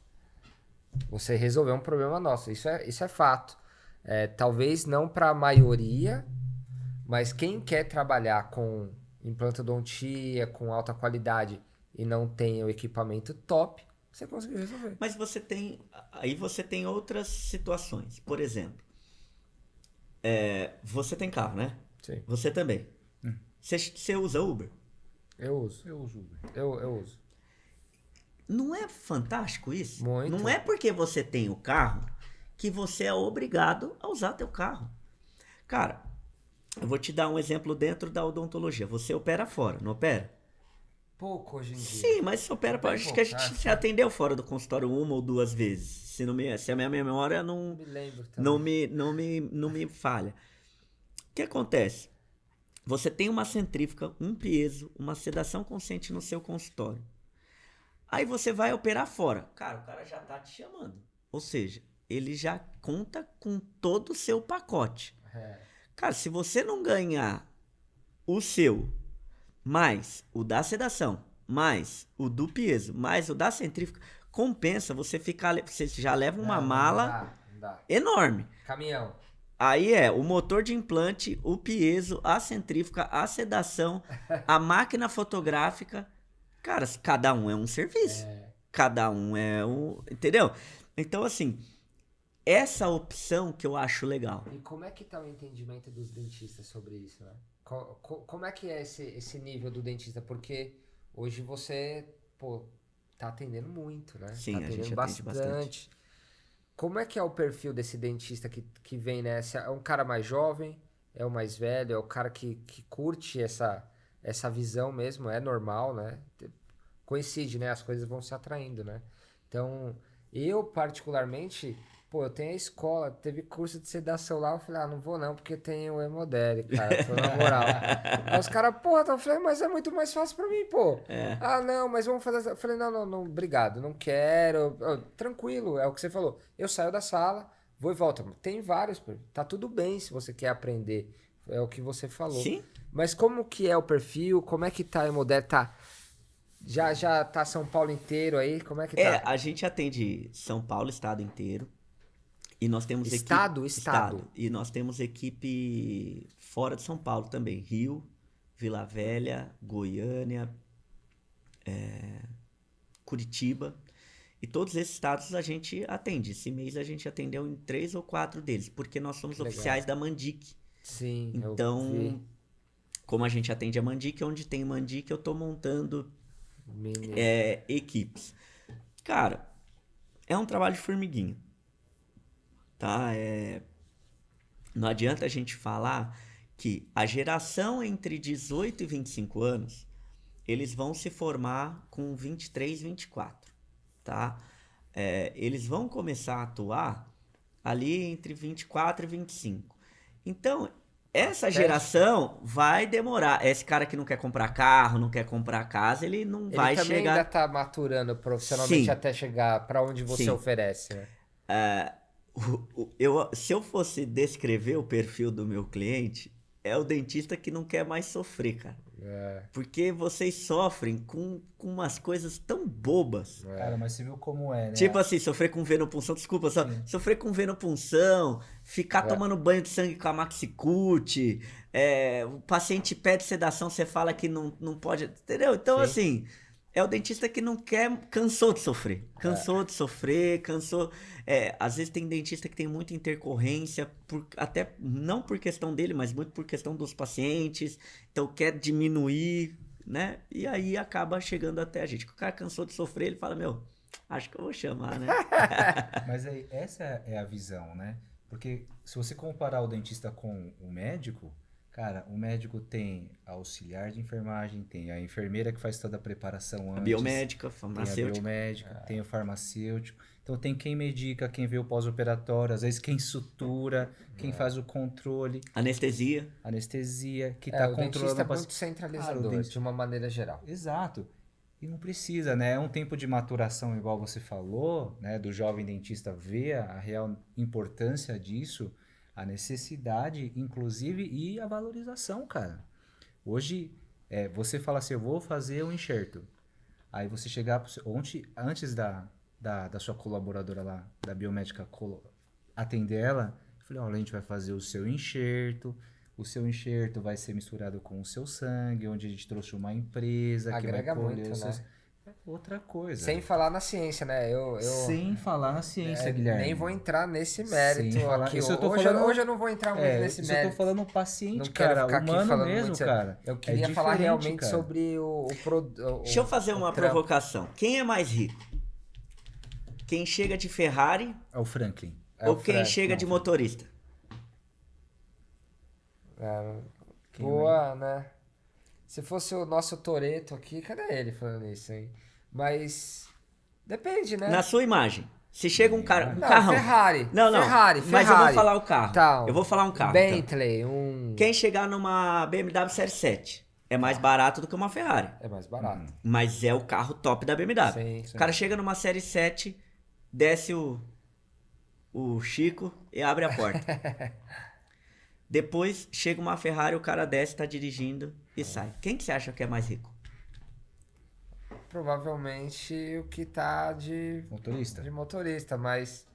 Você resolveu um problema nosso. Isso é fato. Talvez não para a maioria, mas quem quer trabalhar com implantodontia, com alta qualidade e não tem o equipamento top, você conseguiu resolver. Mas aí você tem outras situações. Por exemplo, você tem carro, né? Sim. Você também. Você usa Uber? Eu uso. Eu uso Uber. Eu uso. Não é fantástico isso? Muito. Não é porque você tem o carro que você é obrigado a usar teu carro. Cara, eu vou te dar um exemplo dentro da odontologia. Você opera fora, não opera? Pouco hoje em dia. Sim, mas você opera fora. Acho que a gente se atendeu fora do consultório 1 ou 2 vezes. Se a minha memória não Me lembro também. não me falha. O que acontece? Você tem uma centrífuga, um piezo, uma sedação consciente no seu consultório. Aí você vai operar fora. Cara, o cara já tá te chamando. Ou seja, ele já conta com todo o seu pacote. Cara, se você não ganhar o seu, mais o da sedação, mais o do piezo, mais o da centrífuga, compensa você já leva uma mala Não dá. enorme. Caminhão. Aí o motor de implante, o piezo, a centrífuga, a sedação, a máquina fotográfica. Cara, cada um é um serviço. Cada um é um... Entendeu? Então, assim, essa opção que eu acho legal. E como é que tá o entendimento dos dentistas sobre isso, né? Como é que é esse nível do dentista? Porque hoje você, tá atendendo muito, né? Sim, tá a gente atendendo atende bastante. Como é que é o perfil desse dentista que vem nessa? É um cara mais jovem? É o mais velho? É o cara que curte essa visão mesmo? É normal, né? Coincide, né? As coisas vão se atraindo, né? Então, eu particularmente, eu tenho a escola, teve curso de sedação lá, eu falei, não vou não, porque tem o Hemodere, cara, tô na moral. Aí os caras, eu falei, mas é muito mais fácil pra mim, pô. Não, mas vamos fazer... Eu falei, não, obrigado, não quero. Tranquilo, é o que você falou. Eu saio da sala, vou e volto. Tem vários, tá tudo bem se você quer aprender, é o que você falou. Sim. Mas como que é o perfil, como é que tá o Hemodere, Já tá São Paulo inteiro aí? Como é que tá? A gente atende São Paulo, estado inteiro. E nós temos Estado. E nós temos equipe fora de São Paulo também. Rio, Vila Velha, Goiânia, Curitiba. E todos esses estados a gente atende. Esse mês a gente atendeu em 3 ou 4 deles. Porque nós somos oficiais da Mandic. Sim, Então, eu vi. como a gente atende a Mandic, onde tem Mandic, eu tô montando equipes. Cara, é um trabalho de formiguinha. Tá? Não adianta a gente falar que a geração entre 18 e 25 anos, eles vão se formar com 23, 24, tá? Eles vão começar a atuar ali entre 24 e 25. Então, essa geração vai demorar. Esse cara que não quer comprar carro, não quer comprar casa, ele não vai Ele também chegar... ainda tá maturando profissionalmente Sim. até chegar pra onde você Sim. oferece, né? Se eu fosse descrever o perfil do meu cliente, é o dentista que não quer mais sofrer, cara. Porque vocês sofrem com umas coisas tão bobas. Cara, mas você viu como é, né? Tipo assim, sofrer com venopunção, desculpa, sofrer com venopunção, ficar tomando banho de sangue com a Maxicute, o paciente pede sedação, você fala que não pode, entendeu? Então, assim, é o dentista que não quer, cansou de sofrer. Às vezes tem dentista que tem muita intercorrência, até não por questão dele, mas muito por questão dos pacientes, então quer diminuir, né? E aí acaba chegando até a gente. O cara cansou de sofrer, ele fala, meu, acho que eu vou chamar, né? Mas aí, essa é a visão, né? Porque se você comparar o dentista com o médico, cara, o médico tem auxiliar de enfermagem, tem a enfermeira que faz toda a preparação antes. Biomédica, Tem a farmacêutica. biomédica, tem o farmacêutico. Então tem quem medica, quem vê o pós-operatório, às vezes quem sutura, quem faz o controle. Anestesia. Anestesia, que O tá dentista controlando é o muito paciente. centralizador, Cara, de uma maneira geral. Exato. E não precisa, né? É um tempo de maturação, igual você falou, né? Do jovem dentista ver a real importância disso, a necessidade, inclusive, e a valorização, cara. Hoje, você fala assim, eu vou fazer um enxerto. Aí você chegar... Antes da sua colaboradora lá, da biomédica, atender ela, eu falei, olha, a gente vai fazer o seu enxerto vai ser misturado com o seu sangue, onde a gente trouxe uma empresa Agrega que vai colher muito, os seus... né? É outra coisa. Sem falar na ciência, né? Sem falar na ciência, Guilherme. Nem vou entrar nesse mérito Sem falar- aqui. Isso eu tô Hoje, falando- hoje eu não vou entrar muito nesse isso mérito. eu tô falando paciente, Não quero cara, ficar aqui humano falando mesmo, muito, cara. Eu queria falar diferente, realmente cara. sobre o Deixa eu fazer uma provocação. Quem é mais rico? Quem chega de Ferrari É o Franklin. ou quem chega de motorista? Boa, né? Se fosse o nosso Toretto aqui, cadê ele falando isso, hein? Mas depende, né? Na sua imagem. Se chega um cara, um Não, carrão. Ferrari. Não, Ferrari. Mas eu vou falar o carro. Então, eu vou falar um carro. então. Bentley, Quem chegar numa BMW Série 7 é mais barato do que uma Ferrari. É mais barato. Mas é o carro top da BMW. Sim, O cara chega numa Série 7, desce o Chico e abre a porta. Depois chega uma Ferrari, o cara desce, tá dirigindo e sai. Quem que você acha que é mais rico? Provavelmente o que tá de Motorista. mas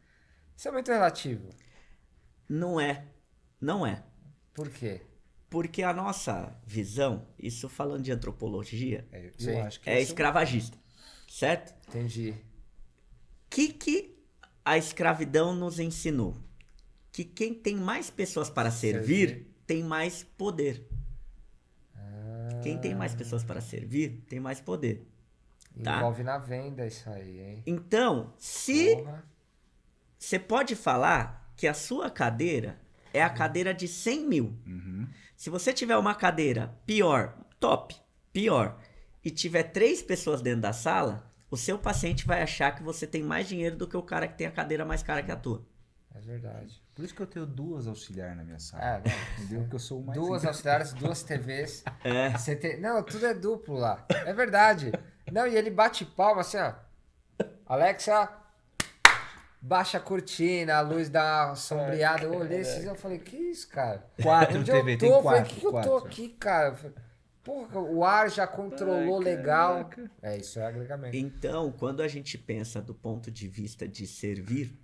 isso é muito relativo. Não é. Não é. Por quê? Porque a nossa visão, isso falando de antropologia, Sim. Eu acho que é esse escravagista. Certo? Entendi. O que a escravidão nos ensinou? Que quem tem mais pessoas para servir tem mais poder. Quem tem mais pessoas para servir tem mais poder. Tá? Envolve na venda isso aí, hein? Então, se Porra. você pode falar que a sua cadeira é a cadeira de 100 mil. Se você tiver uma cadeira pior, e tiver 3 pessoas dentro da sala, o seu paciente vai achar que você tem mais dinheiro do que o cara que tem a cadeira mais cara que a tua. É verdade. Por isso que eu tenho 2 auxiliares na minha sala. Não. Entendeu? Porque eu sou o mais... 2 auxiliares, 2 TVs. É. Não, tudo é duplo lá. É verdade. Não, e ele bate palma assim, ó. Alexa, baixa a cortina, a luz dá uma sombreada. Eu olhei esses e eu falei, que isso, cara? 4 Onde TV, eu tô? tem Eu falei, 4. que eu tô aqui, cara? Eu falei, porra, o ar já controlou legal. Isso é agregamento. Então, quando a gente pensa do ponto de vista de servir,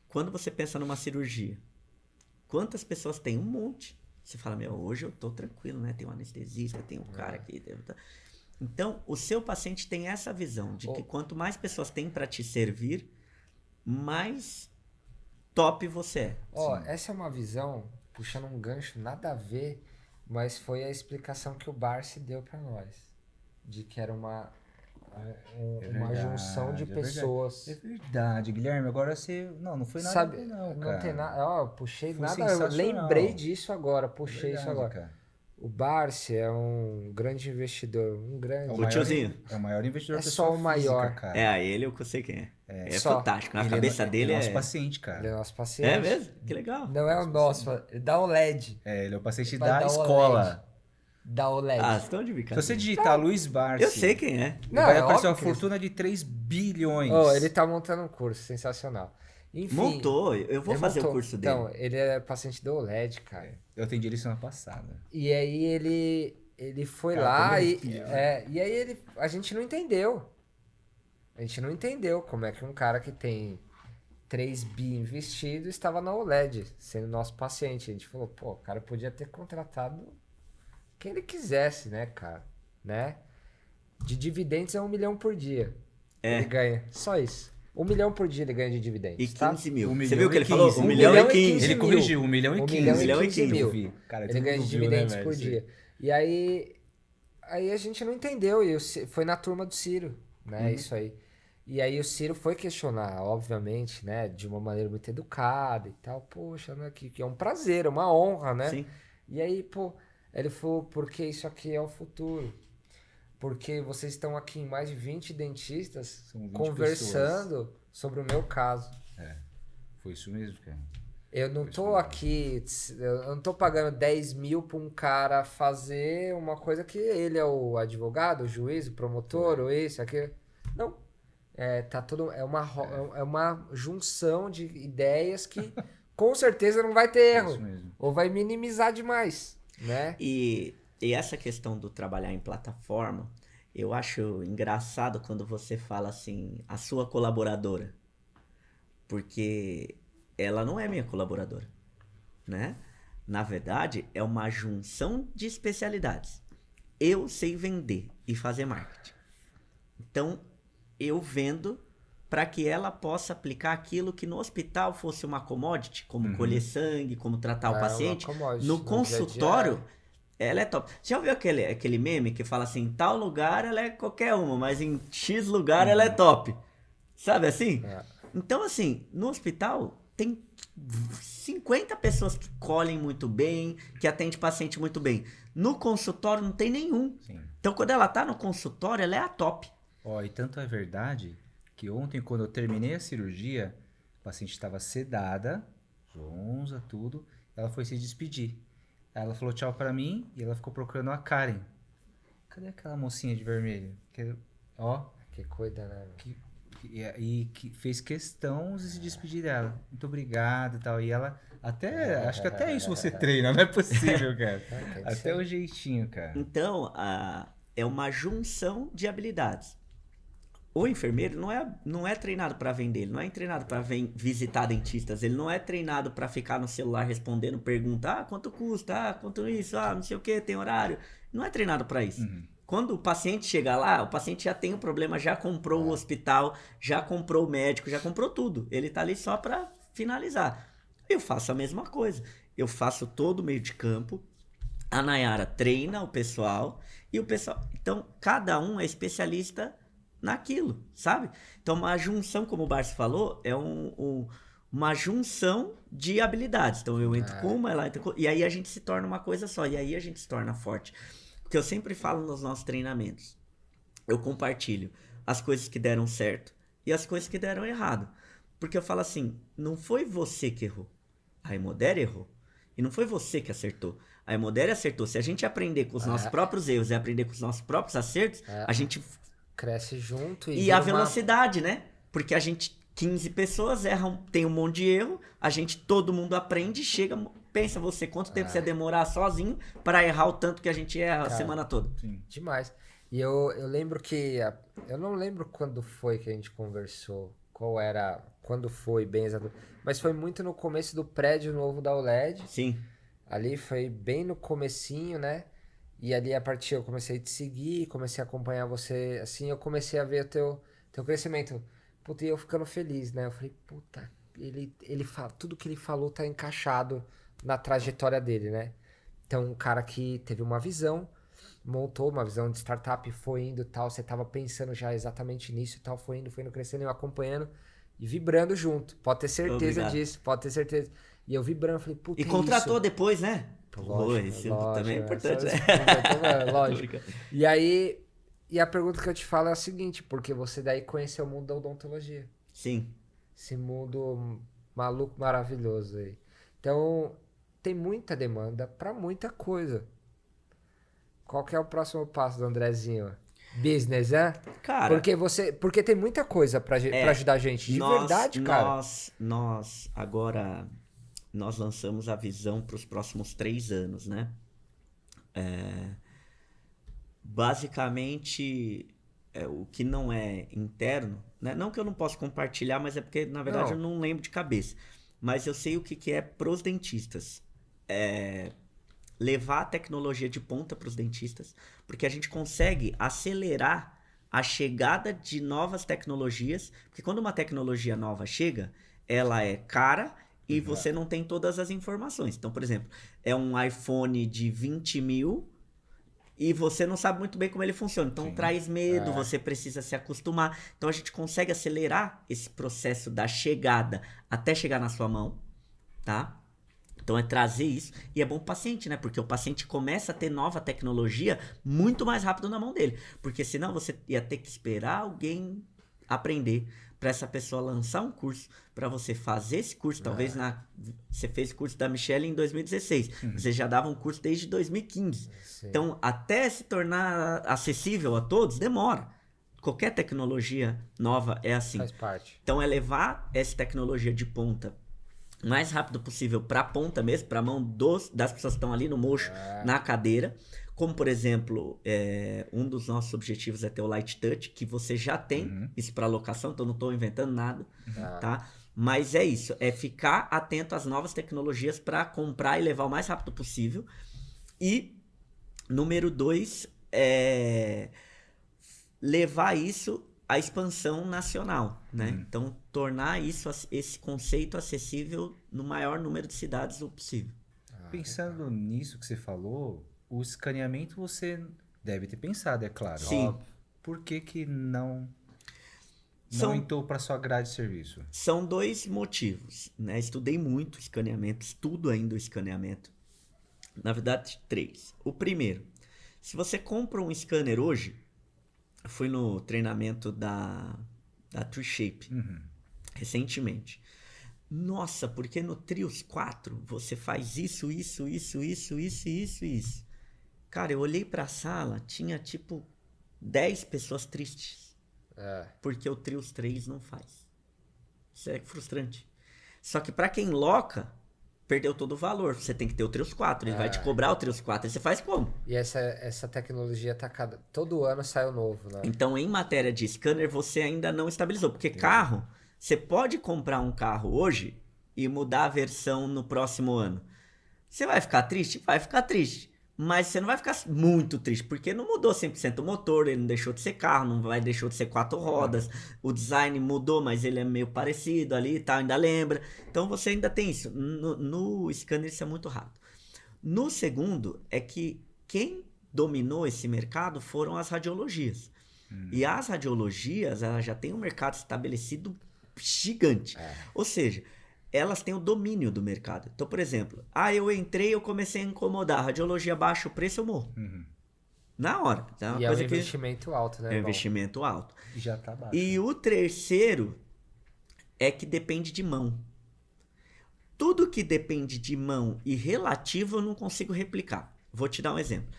quando você pensa numa cirurgia, quantas pessoas tem? Um monte. Você fala, meu, hoje eu tô tranquilo, né? Tem um anestesista, tem um cara aqui. Então, o seu paciente tem essa visão de que quanto mais pessoas tem para te servir, mais top você é. Ó, essa é uma visão, puxando um gancho, nada a ver, mas foi a explicação que o Barsi deu pra nós. De que era uma uma verdade, junção de é verdade. pessoas. É verdade, Guilherme. Agora você. Não foi nada Sabe, bom, não, não cara. tem nada. Ó, eu puxei Foi nada. Eu sensacional. lembrei disso agora, É puxei isso verdade, agora. cara. O Barsi é um grande investidor. Um É grande. o O maior, tiozinho. é o maior investidor É pessoa só o maior. física, cara. É, ele eu sei quem é. É Só. fantástico. A Ele cabeça dele é nosso é. paciente, Ele é cara. nosso paciente. É mesmo? Que legal. Não é o nosso, ele dá o LED. É, ele é o paciente Vai da dar o escola. Dá o LED. Ah, vocês estão de Se brincadeira. você digitar Luiz Barsi, Eu sei quem é. Não, vai é aparecer óbvio uma que ele- fortuna de 3 bilhões. Oh, ele tá montando um curso, sensacional. Enfim. Montou. Eu vou ele fazer montou. o curso dele. Então, ele é paciente do OLED, cara. Eu atendi ele semana passada. E aí ele foi Cara, lá como e, ele pira, e aí a gente não entendeu. A gente não entendeu como é que um cara que tem 3 bi investido estava na OLED, sendo nosso paciente. A gente falou, pô, o cara podia ter contratado quem ele quisesse, né, cara? Né? De dividendos é 1 milhão por dia. É. Ele ganha. Só isso. 1 milhão por dia ele ganha de dividendos. E 15 mil. 1 Você milhão viu o que e ele falou? 15. 1 milhão e 15. Ele mil. corrigiu, 1 milhão e 1 15. milhão e 1 15 mil. Eu vi. Cara, Ele todo ganha de mundo viu, né, dividendos velho, por isso dia. E aí a gente não entendeu. Foi na turma do Ciro, né? Isso aí. E aí o Ciro foi questionar, obviamente, né? De uma maneira muito educada e tal. Poxa, né? Que é um prazer, é uma honra, né? Sim. E aí, pô, ele falou, porque isso aqui é o futuro. Porque vocês estão aqui em mais de 20 dentistas São 20 conversando sobre o meu caso. Foi isso mesmo, cara. Eu não tô aqui, eu não tô pagando 10 mil pra um cara fazer uma coisa que ele é o advogado, o juiz, o promotor, ou isso, aquilo. Não. Tá tudo, é uma junção de ideias que com certeza não vai ter É erro. isso mesmo. Ou vai minimizar demais, né? E essa questão do trabalhar em plataforma, eu acho engraçado quando você fala assim, a sua colaboradora. Porque ela não é minha colaboradora, né? Na verdade, é uma junção de especialidades. Eu sei vender e fazer marketing. Então, eu vendo para que ela possa aplicar aquilo que no hospital fosse uma commodity, como colher sangue, como tratar o É paciente. uma commodity, No no dia a dia, consultório, ela é top. Já ouviu aquele meme que fala assim, em tal lugar ela é qualquer uma, mas em X lugar ela é top. Sabe assim? É. Então, assim, no hospital tem 50 pessoas que colhem muito bem, que atendem paciente muito bem. No consultório não tem nenhum. Sim. Então, quando ela tá no consultório, ela é a top. Ó, e tanto é verdade que ontem, quando eu terminei a cirurgia, a paciente estava sedada, zonza, tudo. Ela foi se despedir. Aí ela falou tchau pra mim e ela ficou procurando a Karen. Cadê aquela mocinha de vermelho? Ó, Que cuida, né? que fez questão de se despedir dela. Muito obrigado e tal. E ela acho que até isso você treina, não é possível, cara. Tem que Até ser. o jeitinho, cara. Então, é uma junção de habilidades. O enfermeiro não é treinado para vender, ele não é treinado para visitar dentistas, ele não é treinado para ficar no celular respondendo perguntas, quanto custa, quanto isso, não sei o que, tem horário. Não é treinado para isso. Quando o paciente chega lá, o paciente já tem o problema, já comprou o hospital, já comprou o médico, já comprou tudo. Ele tá ali só para finalizar. Eu faço a mesma coisa. Eu faço todo o meio de campo. A Nayara treina o pessoal e o pessoal. Então, cada um é especialista naquilo, sabe? Então, uma junção, como o Barsi falou, é uma junção de habilidades. Então, eu entro com uma, ela entra com... E aí a gente se torna uma coisa só. E aí a gente se torna forte. Que eu sempre falo nos nossos treinamentos. Eu compartilho as coisas que deram certo e as coisas que deram errado. Porque eu falo assim, não foi você que errou. A Hemodere errou. E não foi você que acertou. A Hemodere acertou. Se a gente aprender com os nossos próprios erros e aprender com os nossos próprios acertos, a gente... Cresce junto E a velocidade, né? Porque a gente, 15 pessoas erram, tem um monte de erro, todo mundo aprende, chega... Pensa você, quanto tempo você ia demorar sozinho para errar o tanto que a gente erra a semana toda. Sim. Demais. E eu lembro que... Eu não lembro quando foi que a gente conversou. Quando foi bem exatamente. Mas foi muito no começo do prédio novo da OLED. Sim. Ali foi bem no comecinho, né? E ali a partir eu comecei a te seguir, comecei a acompanhar você. Assim, eu comecei a ver o teu crescimento. Puta, e eu ficando feliz, né? Eu falei, puta, ele fala, tudo que ele falou tá encaixado na trajetória dele, né? Então, um cara que teve uma visão, montou uma visão de startup, foi indo e tal, você tava pensando já exatamente nisso e tal, foi indo crescendo, eu acompanhando e vibrando junto. Pode ter certeza Obrigado. disso, pode ter certeza. E eu vibrando, falei, puta, E contratou depois, né? Lógico, Isso lógico, também é importante. lógico. E aí, e a pergunta que eu te falo é a seguinte, porque você daí conheceu o mundo da odontologia. Sim. Esse mundo maluco, maravilhoso aí. Então, tem muita demanda pra muita coisa. Qual que é o próximo passo do Andrezinho? Business, né? Cara, Porque tem muita coisa pra ajudar a gente. De verdade, cara. Nós agora nós lançamos a visão para os próximos 3 anos, né? Basicamente, o que não é interno, né? Não que eu não possa compartilhar, mas é porque, na verdade, eu não lembro de cabeça. Mas eu sei o que é pros dentistas. Levar a tecnologia de ponta para os dentistas, porque a gente consegue acelerar a chegada de novas tecnologias, porque quando uma tecnologia nova chega, ela é cara e você não tem todas as informações. Então, por exemplo, é um iPhone de 20 mil e você não sabe muito bem como ele funciona. Então, traz medo, você precisa se acostumar. Então, a gente consegue acelerar esse processo da chegada até chegar na sua mão, tá? Então é trazer isso, e é bom pro paciente, né? Porque o paciente começa a ter nova tecnologia muito mais rápido na mão dele. Porque senão você ia ter que esperar alguém aprender para essa pessoa lançar um curso, para você fazer esse curso. Talvez você fez o curso da Michelle em 2016, você já dava um curso desde 2015. Sim. Então, até se tornar acessível a todos, demora. Qualquer tecnologia nova é assim. Faz parte. Então é levar essa tecnologia de ponta o mais rápido possível para a ponta mesmo, para a mão das pessoas que estão ali no mocho, na cadeira. Como, por exemplo, um dos nossos objetivos é ter o Light Touch, que você já tem isso para locação, então não estou inventando nada, tá? Mas é isso, é ficar atento às novas tecnologias para comprar e levar o mais rápido possível. E, número 2, levar isso à expansão nacional, né? Então, tornar esse conceito acessível no maior número de cidades possível. Pensando nisso que você falou, o escaneamento você deve ter pensado, é claro. Sim. Por que não São- entrou para sua grade de serviço? São 2 motivos, né? Estudei muito escaneamento, estudo ainda o escaneamento. Na verdade, 3. O primeiro, se você compra um scanner hoje, eu fui no treinamento da TreeShape recentemente. Nossa, porque no Trios 4 você faz isso. Cara, eu olhei pra sala, tinha tipo 10 pessoas tristes. Porque o Trios 3 não faz. Isso é frustrante. Só que pra quem loca, perdeu todo o valor. Você tem que ter o Trios 4. Ele vai te cobrar o Trios 4. E você faz como? E essa tecnologia tá todo ano sai o novo, né? Então, em matéria de scanner, você ainda não estabilizou. Porque carro, você pode comprar um carro hoje e mudar a versão no próximo ano. Você vai ficar triste? Vai ficar triste. Mas você não vai ficar muito triste, porque não mudou 100% o motor, ele não deixou de ser carro, não deixou de ser 4 rodas, o design mudou, mas ele é meio parecido ali e tal, ainda lembra. Então você ainda tem isso. No scanner isso é muito rápido. No segundo, é que quem dominou esse mercado foram as radiologias. E as radiologias, elas já têm um mercado estabelecido gigante. Ou seja, elas têm o domínio do mercado. Então, por exemplo, eu entrei, eu comecei a incomodar, a radiologia baixa o preço, eu morro. Na hora. Então, E é um investimento alto, né? É um investimento alto. E já tá baixo. E o terceiro é que depende de mão. Tudo que depende de mão e relativo eu não consigo replicar. Vou te dar um exemplo.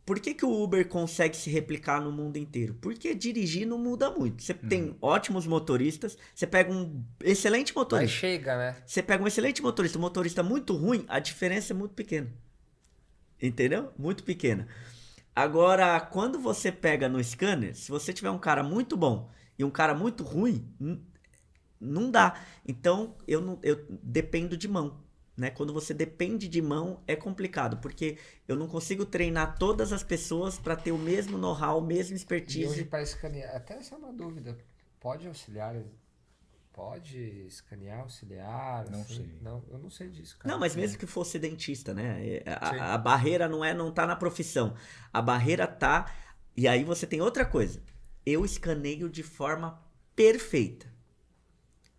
Por que o Uber consegue se replicar no mundo inteiro? Porque dirigir não muda muito. Você tem ótimos motoristas, você pega um excelente Mas motorista. chega, né? Você pega um excelente motorista, um motorista muito ruim, a diferença é muito pequena. Entendeu? Muito pequena. Agora, quando você pega no scanner, se você tiver um cara muito bom e um cara muito ruim, não dá. Então, eu dependo de mão. Né? Quando você depende de mão, é complicado, porque eu não consigo treinar todas as pessoas para ter o mesmo know-how, o mesmo E expertise. hoje para escanear, até essa é uma dúvida. Pode auxiliar Pode escanear, auxiliar? Não assim? sei. Não, eu não sei disso, cara. Não, mas mesmo que fosse dentista, né? Sim. A barreira não tá na profissão. A barreira tá... E aí você tem outra coisa. Eu escaneio de forma perfeita.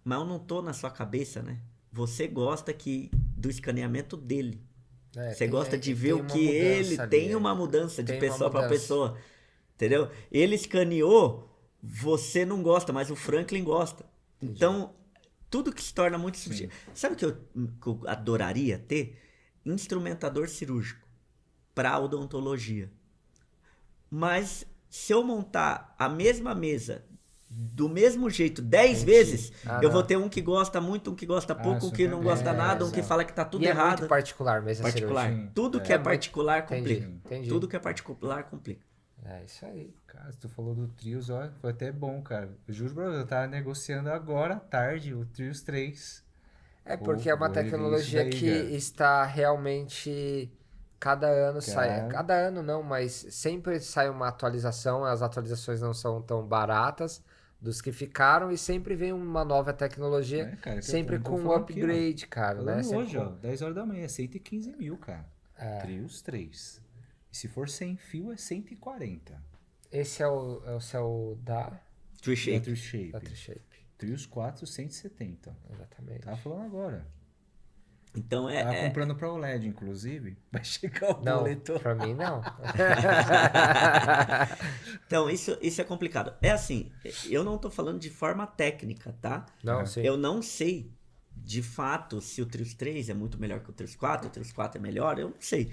Mas eu não tô na sua cabeça, né? Você gosta do escaneamento dele. Você gosta de ver o que ele tem uma mudança de pessoa para pessoa. Entendeu? Ele escaneou, você não gosta, mas o Franklin gosta. Entendi. Então, tudo que se torna muito subjetivo. Sabe o que eu adoraria ter? Instrumentador cirúrgico para odontologia. Mas se eu montar a mesma mesa do mesmo jeito 10 vezes, eu vou ter um que gosta muito, um que gosta pouco, um que não gosta nada, um que fala que tá tudo errado. É muito particular mesmo. Particular. Tudo que é particular complica. Entendi. Tudo que é particular complica. É isso aí. Cara, se tu falou do Trios, ó, foi até bom, cara. Eu juro pra você, eu tava negociando agora à tarde o Trios 3. É porque é uma tecnologia que está realmente... Cada ano sai... Cada ano não, mas sempre sai uma atualização. As atualizações não são tão baratas dos que ficaram e sempre vem uma nova tecnologia, cara, sempre com um upgrade, cara. Né? Hoje, com... 10 horas da manhã, 115 mil, cara. Trios 3. E se for sem fio, é 140. Esse é o céu da... Tree-Shape. Da Tree-Shape. Trios 4, 170. Exatamente. Tava falando agora. Então Tava comprando pra OLED, inclusive. Vai chegar o boleto. Não, pra mim não. Então, isso é complicado. É assim, eu não tô falando de forma técnica, tá? Não, sim. Eu não sei, de fato, se o Trios 3 é muito melhor que o Trios 4, o Trios 4 é melhor, eu não sei.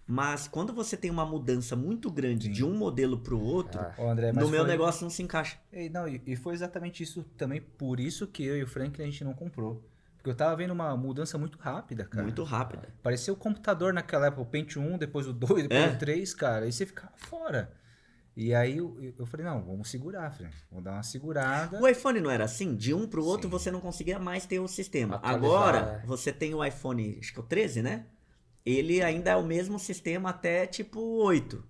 Mas quando você tem uma mudança muito grande de um modelo pro outro, André, no meu negócio não se encaixa. E foi exatamente isso também, por isso que eu e o Franklin a gente não comprou. Porque eu tava vendo uma mudança muito rápida, cara. Muito rápida. Parecia o computador naquela época, o Pentium 1, depois o 2, depois o 3, cara. Aí você ficava fora. E aí eu falei, não, vamos segurar, Frank. Vamos dar uma segurada. O iPhone não era assim? De um pro outro você não conseguia mais ter o sistema. Agora, você tem o iPhone, acho que é o 13, né? Ele ainda é o mesmo sistema até tipo 8.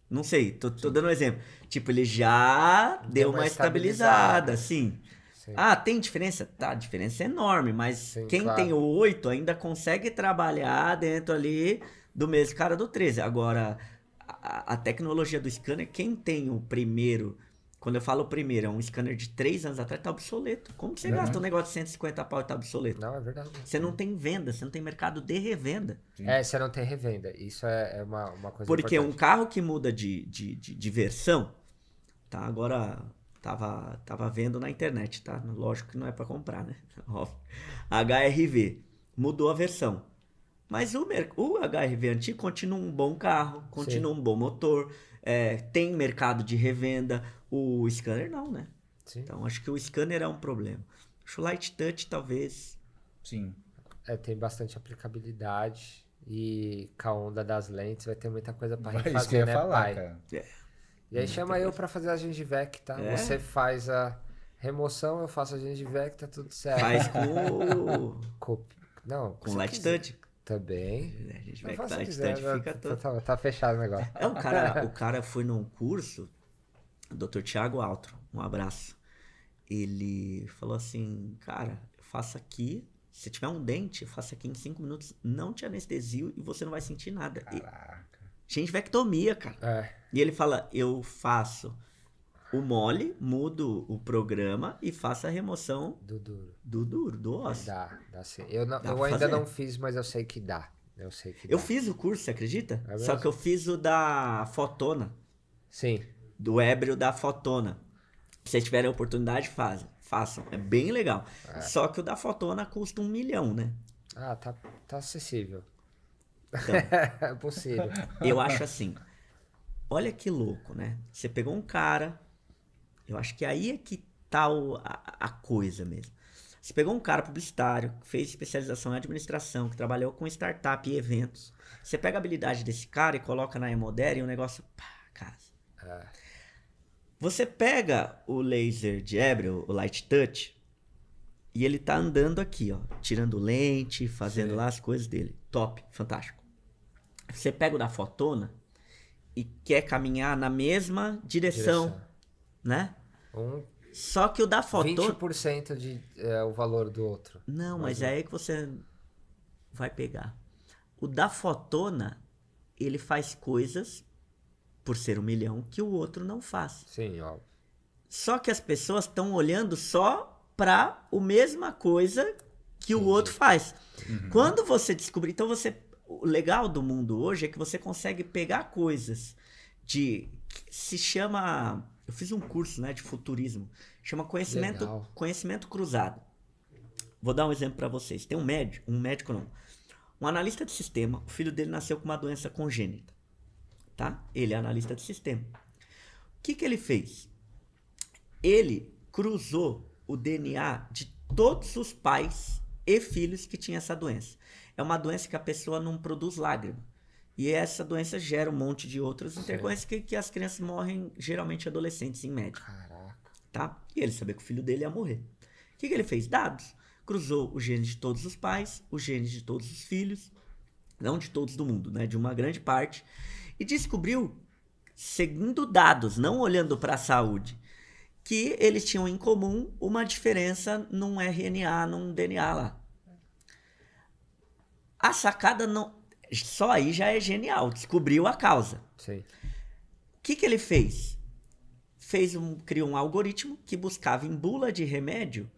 Não sei, tô dando um exemplo. Tipo, ele já deu uma estabilizada, assim. Sim. Ah, tem diferença? Tá, a diferença é enorme, mas quem tem o 8 ainda consegue trabalhar dentro ali do mesmo cara do 13. Agora, a tecnologia do scanner, quem tem o primeiro, quando eu falo o primeiro, é um scanner de 3 anos atrás, tá obsoleto. Como que você gasta um negócio de 150 pau e tá obsoleto? Não, é verdade. Você não tem venda, você não tem mercado de revenda. Sim. Você não tem revenda. Isso é uma coisa Porque importante. Um carro que muda de versão, tá? Agora... Tava vendo na internet, tá? Lógico que não é para comprar, né? HRV. Mudou a versão. Mas o HRV antigo continua um bom carro, continua um bom motor, tem mercado de revenda. O scanner não, né? Sim. Então acho que o scanner é um problema. Acho o Light Touch talvez... Sim. Tem bastante aplicabilidade e com a onda das lentes vai ter muita coisa para refazer, isso que eu ia né, falar, pai? cara. E aí chama eu pra fazer a Gengivec, tá? Você faz a remoção, eu faço a Gengivec, tá tudo certo. Faz com com Light Touch. Também. A gente vai faça Light quiser, Touch fica todo... Tá fechado o negócio. O cara foi num curso, o Dr. Thiago Altro, um abraço. Ele falou assim, cara, eu faço aqui, se tiver um dente, eu faço aqui em 5 minutos, não te anestesio e você não vai sentir nada. Caraca. Gengivectomia, cara. E ele fala, eu faço o mole, mudo o programa e faço a remoção do osso. Dá sim. Eu ainda não fiz, mas eu sei que dá. Eu fiz o curso, você acredita? Só que eu fiz o da Fotona. Sim. Do ébrio da Fotona. Se vocês tiverem a oportunidade, façam. É bem legal. Só que o da Fotona custa 1 milhão, né? Ah, tá acessível. Então, é possível. Eu acho assim, olha que louco, né? Você pegou um cara, eu acho que aí é que tá a coisa mesmo. Você pegou um cara publicitário, que fez especialização em administração, que trabalhou com startup e eventos. Você pega a habilidade desse cara e coloca na Emodere e o negócio, casa. Você pega o laser de ébrio, o Light Touch, e ele tá andando aqui, ó, tirando lente, fazendo lá as coisas dele. Top, fantástico. Você pega o da Fotona e quer caminhar na mesma direção, né? Só que o da fotona... 20% de o valor do outro. Não, mas é aí que você vai pegar. O da fotona, ele faz coisas, por ser 1 milhão, que o outro não faz. Sim, óbvio. Só que as pessoas estão olhando só para a mesma coisa que o outro faz. Quando você descobrir... Então, o legal do mundo hoje é que você consegue pegar coisas se chama... Eu fiz um curso, né, de futurismo. Chama conhecimento cruzado. Vou dar um exemplo para vocês. Tem um médico não. Um analista de sistema, o filho dele nasceu com uma doença congênita. Tá? Ele é analista de sistema. O que ele fez? Ele cruzou o DNA de todos os pais e filhos que tinham essa doença. É uma doença que a pessoa não produz lágrima. E essa doença gera um monte de outras intercorrências que as crianças morrem, geralmente adolescentes, em média. Caraca. Tá? E ele sabia que o filho dele ia morrer. O que ele fez? Dados. Cruzou os genes de todos os pais, os genes de todos os filhos, não de todos do mundo, né? De uma grande parte. E descobriu, seguindo dados, não olhando para a saúde, que eles tinham em comum uma diferença num RNA, num DNA lá. A sacada não... Só aí já é genial. Descobriu a causa. Sim. O que ele fez? Criou um algoritmo que buscava em bula de remédio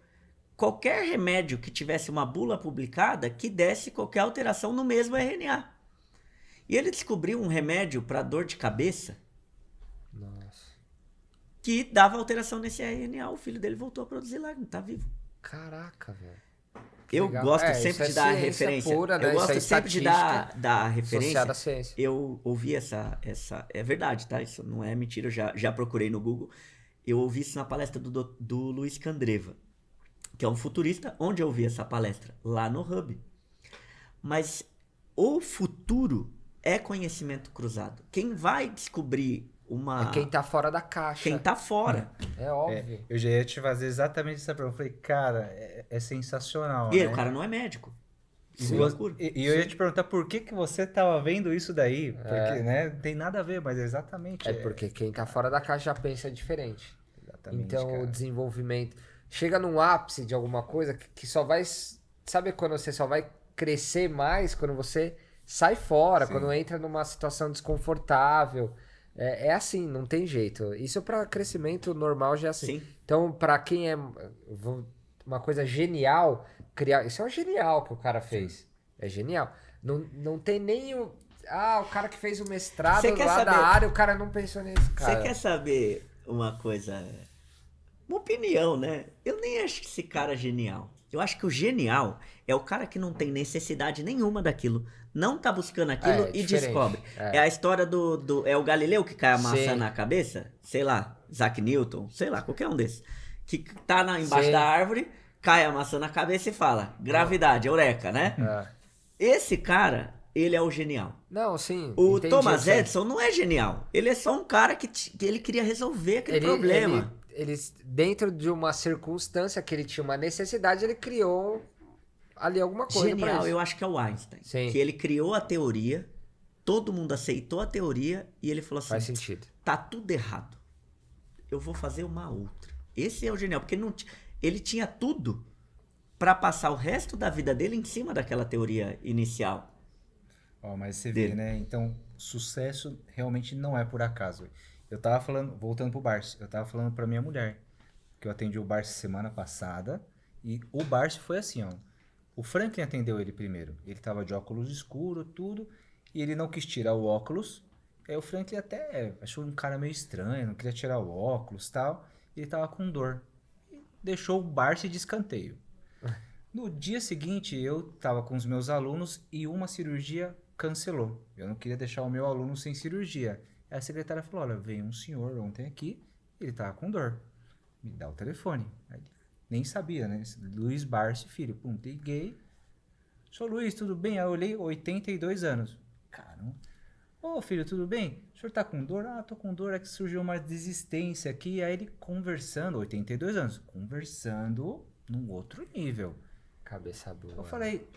qualquer remédio que tivesse uma bula publicada que desse qualquer alteração no mesmo RNA. E ele descobriu um remédio para dor de cabeça. Nossa. Que dava alteração nesse RNA. O filho dele voltou a produzir lágrima, tá vivo. Caraca, velho. Que eu legal. gosto sempre de dar referência. Pura, né? Eu gosto sempre de dar referência. À ciência. Eu ouvi essa. É verdade, tá? Isso não é mentira. Eu já procurei no Google. Eu ouvi isso na palestra do Luiz Candreva, que é um futurista. Onde eu ouvi essa palestra? Lá no Hub. Mas o futuro é conhecimento cruzado. Quem vai descobrir uma... É quem tá fora da caixa. Quem tá fora. É óbvio. Eu já ia te fazer exatamente essa pergunta. Eu falei, cara, é sensacional, E né? o cara não é médico. E eu ia te perguntar por que você tava vendo isso daí. Porque, né, não tem nada a ver, mas exatamente. É porque quem tá fora da caixa já pensa diferente. Exatamente, então, cara. o desenvolvimento... Chega num ápice de alguma coisa que só vai... Sabe quando você só vai crescer mais? Quando você sai fora, Sim. quando entra numa situação desconfortável... É assim, não tem jeito. Isso para crescimento normal já é assim. Sim. Então, para quem é uma coisa genial, criar. Isso é genial que o cara fez. Sim. É genial. Não tem nem o. O cara que fez o mestrado lá da área, o cara não pensou nesse cara. Você quer saber uma coisa? Uma opinião, né? Eu nem acho que esse cara é genial. Eu acho que o genial é o cara que não tem necessidade nenhuma daquilo. Não tá buscando aquilo e descobre. É a história é o Galileu que cai a maçã na cabeça? Sei lá, Isaac Newton, sei lá, qualquer um desses. Que tá embaixo da árvore, cai a maçã na cabeça e fala, gravidade, eureka, né? Esse cara, ele é o genial. Não, sim. O Thomas Edison não é genial. Ele é só um cara que ele queria resolver aquele problema. Ele, dentro de uma circunstância que ele tinha uma necessidade, ele criou... ali alguma coisa. Genial, eu acho que é o Einstein. Sim. Que ele criou a teoria, todo mundo aceitou a teoria e ele falou assim: faz sentido. Tá tudo errado. Eu vou fazer uma outra. Esse é o genial, porque ele tinha tudo para passar o resto da vida dele em cima daquela teoria inicial. Mas você vê, né? Então, sucesso realmente não é por acaso. Eu tava falando, voltando pro Barsi, eu tava falando pra minha mulher, que eu atendi o Barsi semana passada, e o Barsi foi assim, ó. O Franklin atendeu ele primeiro. Ele tava de óculos escuro, tudo. E ele não quis tirar o óculos. Aí o Franklin até achou um cara meio estranho, não queria tirar o óculos e tal. E ele tava com dor. E deixou o Barsi de escanteio. No dia seguinte, eu tava com os meus alunos e uma cirurgia cancelou. Eu não queria deixar o meu aluno sem cirurgia. Aí a secretária falou, olha, veio um senhor ontem aqui, ele tava com dor. Me dá o telefone. Aí nem sabia, né? Luiz Barsi, filho. Pum, liguei. Sou Luiz, tudo bem? Aí eu olhei, 82 anos. Caramba. Ô, filho, tudo bem? O senhor tá com dor? Tô com dor. É que surgiu uma desistência aqui. Aí ele conversando, 82 anos. Conversando num outro nível. Cabeça boa. Eu falei,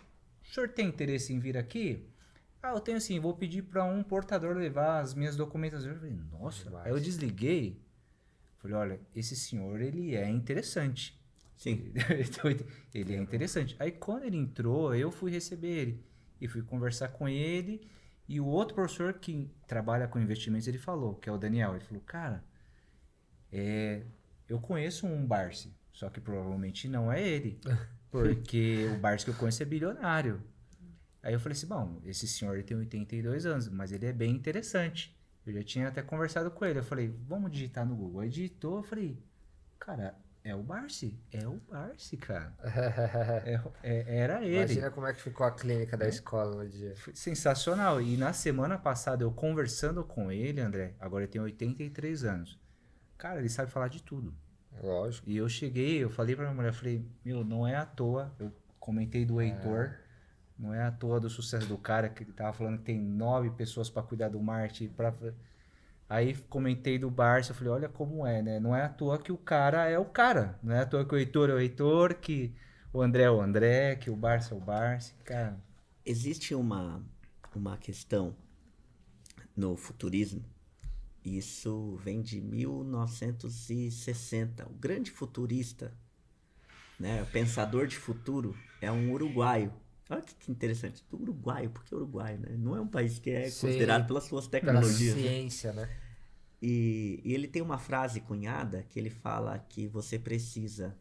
o senhor tem interesse em vir aqui? Eu tenho sim. Vou pedir pra um portador levar as minhas documentações. Eu falei, nossa. Aí eu desliguei. Falei, olha, esse senhor, ele é interessante. Sim. Ele é interessante. Aí quando ele entrou, eu fui receber ele. E fui conversar com ele. E o outro professor que trabalha com investimentos, ele falou, que é o Daniel. Ele falou, cara, eu conheço um Barsi, só que provavelmente não é ele. Porque o Barsi que eu conheço é bilionário. Aí eu falei assim, bom, esse senhor ele tem 82 anos, mas ele é bem interessante. Eu já tinha até conversado com ele. Eu falei, vamos digitar no Google. Aí digitou, eu falei, cara, é o Barsi. É o Barsi, cara. Era ele. Imagina como é que ficou a clínica da escola no dia. Foi sensacional. E na semana passada, eu conversando com ele, André, agora ele tem 83 anos. Cara, ele sabe falar de tudo. Lógico. E eu cheguei, eu falei pra minha mulher, eu falei, meu, não é à toa. Eu comentei do Heitor. Não é à toa do sucesso do cara, que ele tava falando que tem 9 pessoas para cuidar do marketing. Aí comentei do Barça, eu falei, olha como é, né? Não é à toa que o cara é o cara. Não é à toa que o Heitor é o Heitor, que o André é o André, que o Barça é o Barça, cara. Existe uma questão no futurismo, e isso vem de 1960. O grande futurista, né, o pensador de futuro, é um uruguaio. Olha que interessante, do uruguaio, por que uruguaio, né? Não é um país que é considerado pelas suas tecnologias. Pela ciência, né? E ele tem uma frase cunhada que ele fala que você precisa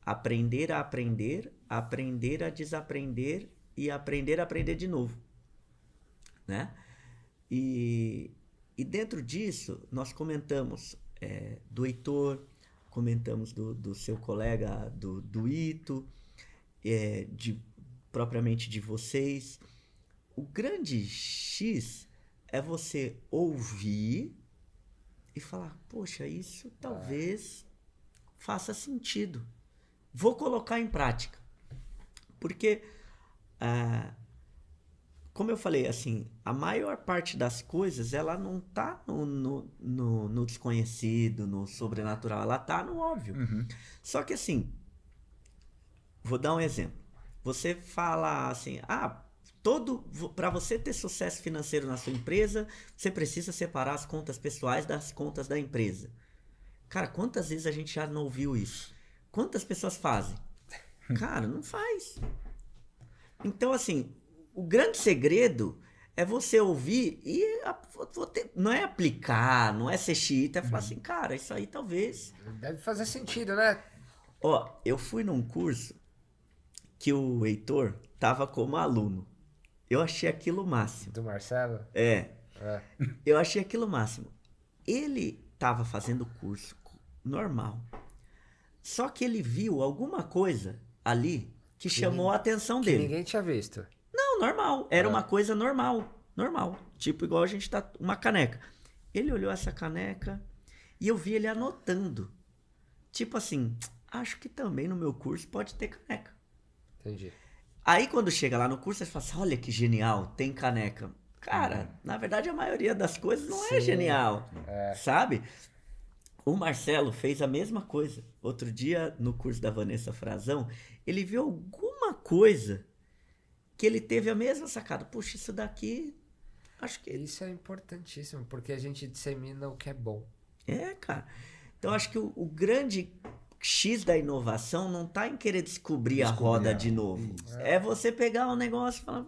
aprender a aprender, aprender a desaprender e aprender a aprender de novo, né? E dentro disso, nós comentamos do Heitor, comentamos do seu colega, do Ito, propriamente de vocês. O grande X é você ouvir e falar, poxa, isso talvez faça sentido. Vou colocar em prática. Porque, como eu falei, assim, a maior parte das coisas, ela não tá no desconhecido, no sobrenatural, ela tá no óbvio. Uhum. Só que assim, vou dar um exemplo. Você fala assim, para você ter sucesso financeiro na sua empresa, você precisa separar as contas pessoais das contas da empresa. Cara, quantas vezes a gente já não ouviu isso? Quantas pessoas fazem? Cara, não faz. Então, assim, o grande segredo é você ouvir e não é aplicar, não é ser xiita, é falar assim, cara, isso aí talvez... Deve fazer sentido, né? Ó, eu fui num curso que o Heitor tava como aluno. Eu achei aquilo o máximo. Do Marcelo? Eu achei aquilo o máximo. Ele tava fazendo o curso normal. Só que ele viu alguma coisa ali que chamou a atenção Que dele. ninguém tinha visto. Não, normal. Era uma coisa normal. Normal. Tipo, igual a gente tá... Uma caneca. Ele olhou essa caneca e eu vi ele anotando. Tipo assim, acho que também no meu curso pode ter caneca. Entendi. Aí quando chega lá no curso, você fala assim, olha que genial, tem caneca. Cara, na verdade a maioria das coisas não é genial, sabe? O Marcelo fez a mesma coisa. Outro dia, no curso da Vanessa Frazão, ele viu alguma coisa que ele teve a mesma sacada. Puxa, isso daqui, acho que... Isso é importantíssimo, porque a gente dissemina o que é bom. Cara. Então, acho que o grande X da inovação não tá em querer descobrir a roda de novo. É você pegar um negócio e falar,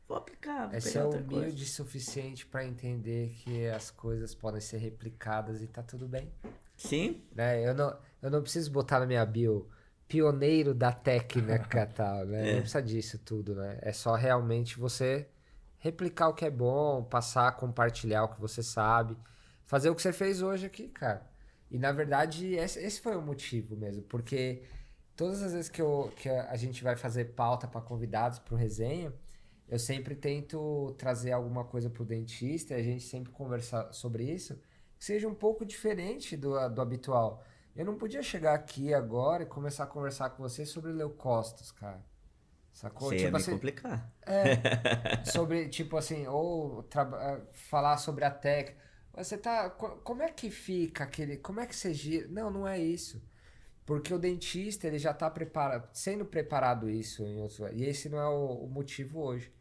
vou aplicar, vou Ser pegar outra humilde coisa. o suficiente para entender que as coisas podem ser replicadas e tá tudo bem. Sim. Né? Eu não preciso botar na minha bio pioneiro da técnica e tal, né? Não precisa disso tudo, né? É só realmente você replicar o que é bom, passar, compartilhar o que você sabe, fazer o que você fez hoje aqui, cara. E na verdade esse foi o motivo mesmo, porque todas as vezes que a gente vai fazer pauta para convidados pro resenha, eu sempre tento trazer alguma coisa pro dentista e a gente sempre conversar sobre isso, que seja um pouco diferente do habitual. Eu não podia chegar aqui agora e começar a conversar com você sobre leucócitos, cara. Sacou? Você Tipo ia me assim, complicar. sobre, tipo assim, ou falar sobre a técnica. Você tá... Como é que fica aquele... Como é que você gira? Não, não é isso. Porque o dentista, ele já tá sendo preparado isso em outros... E esse não é o motivo hoje.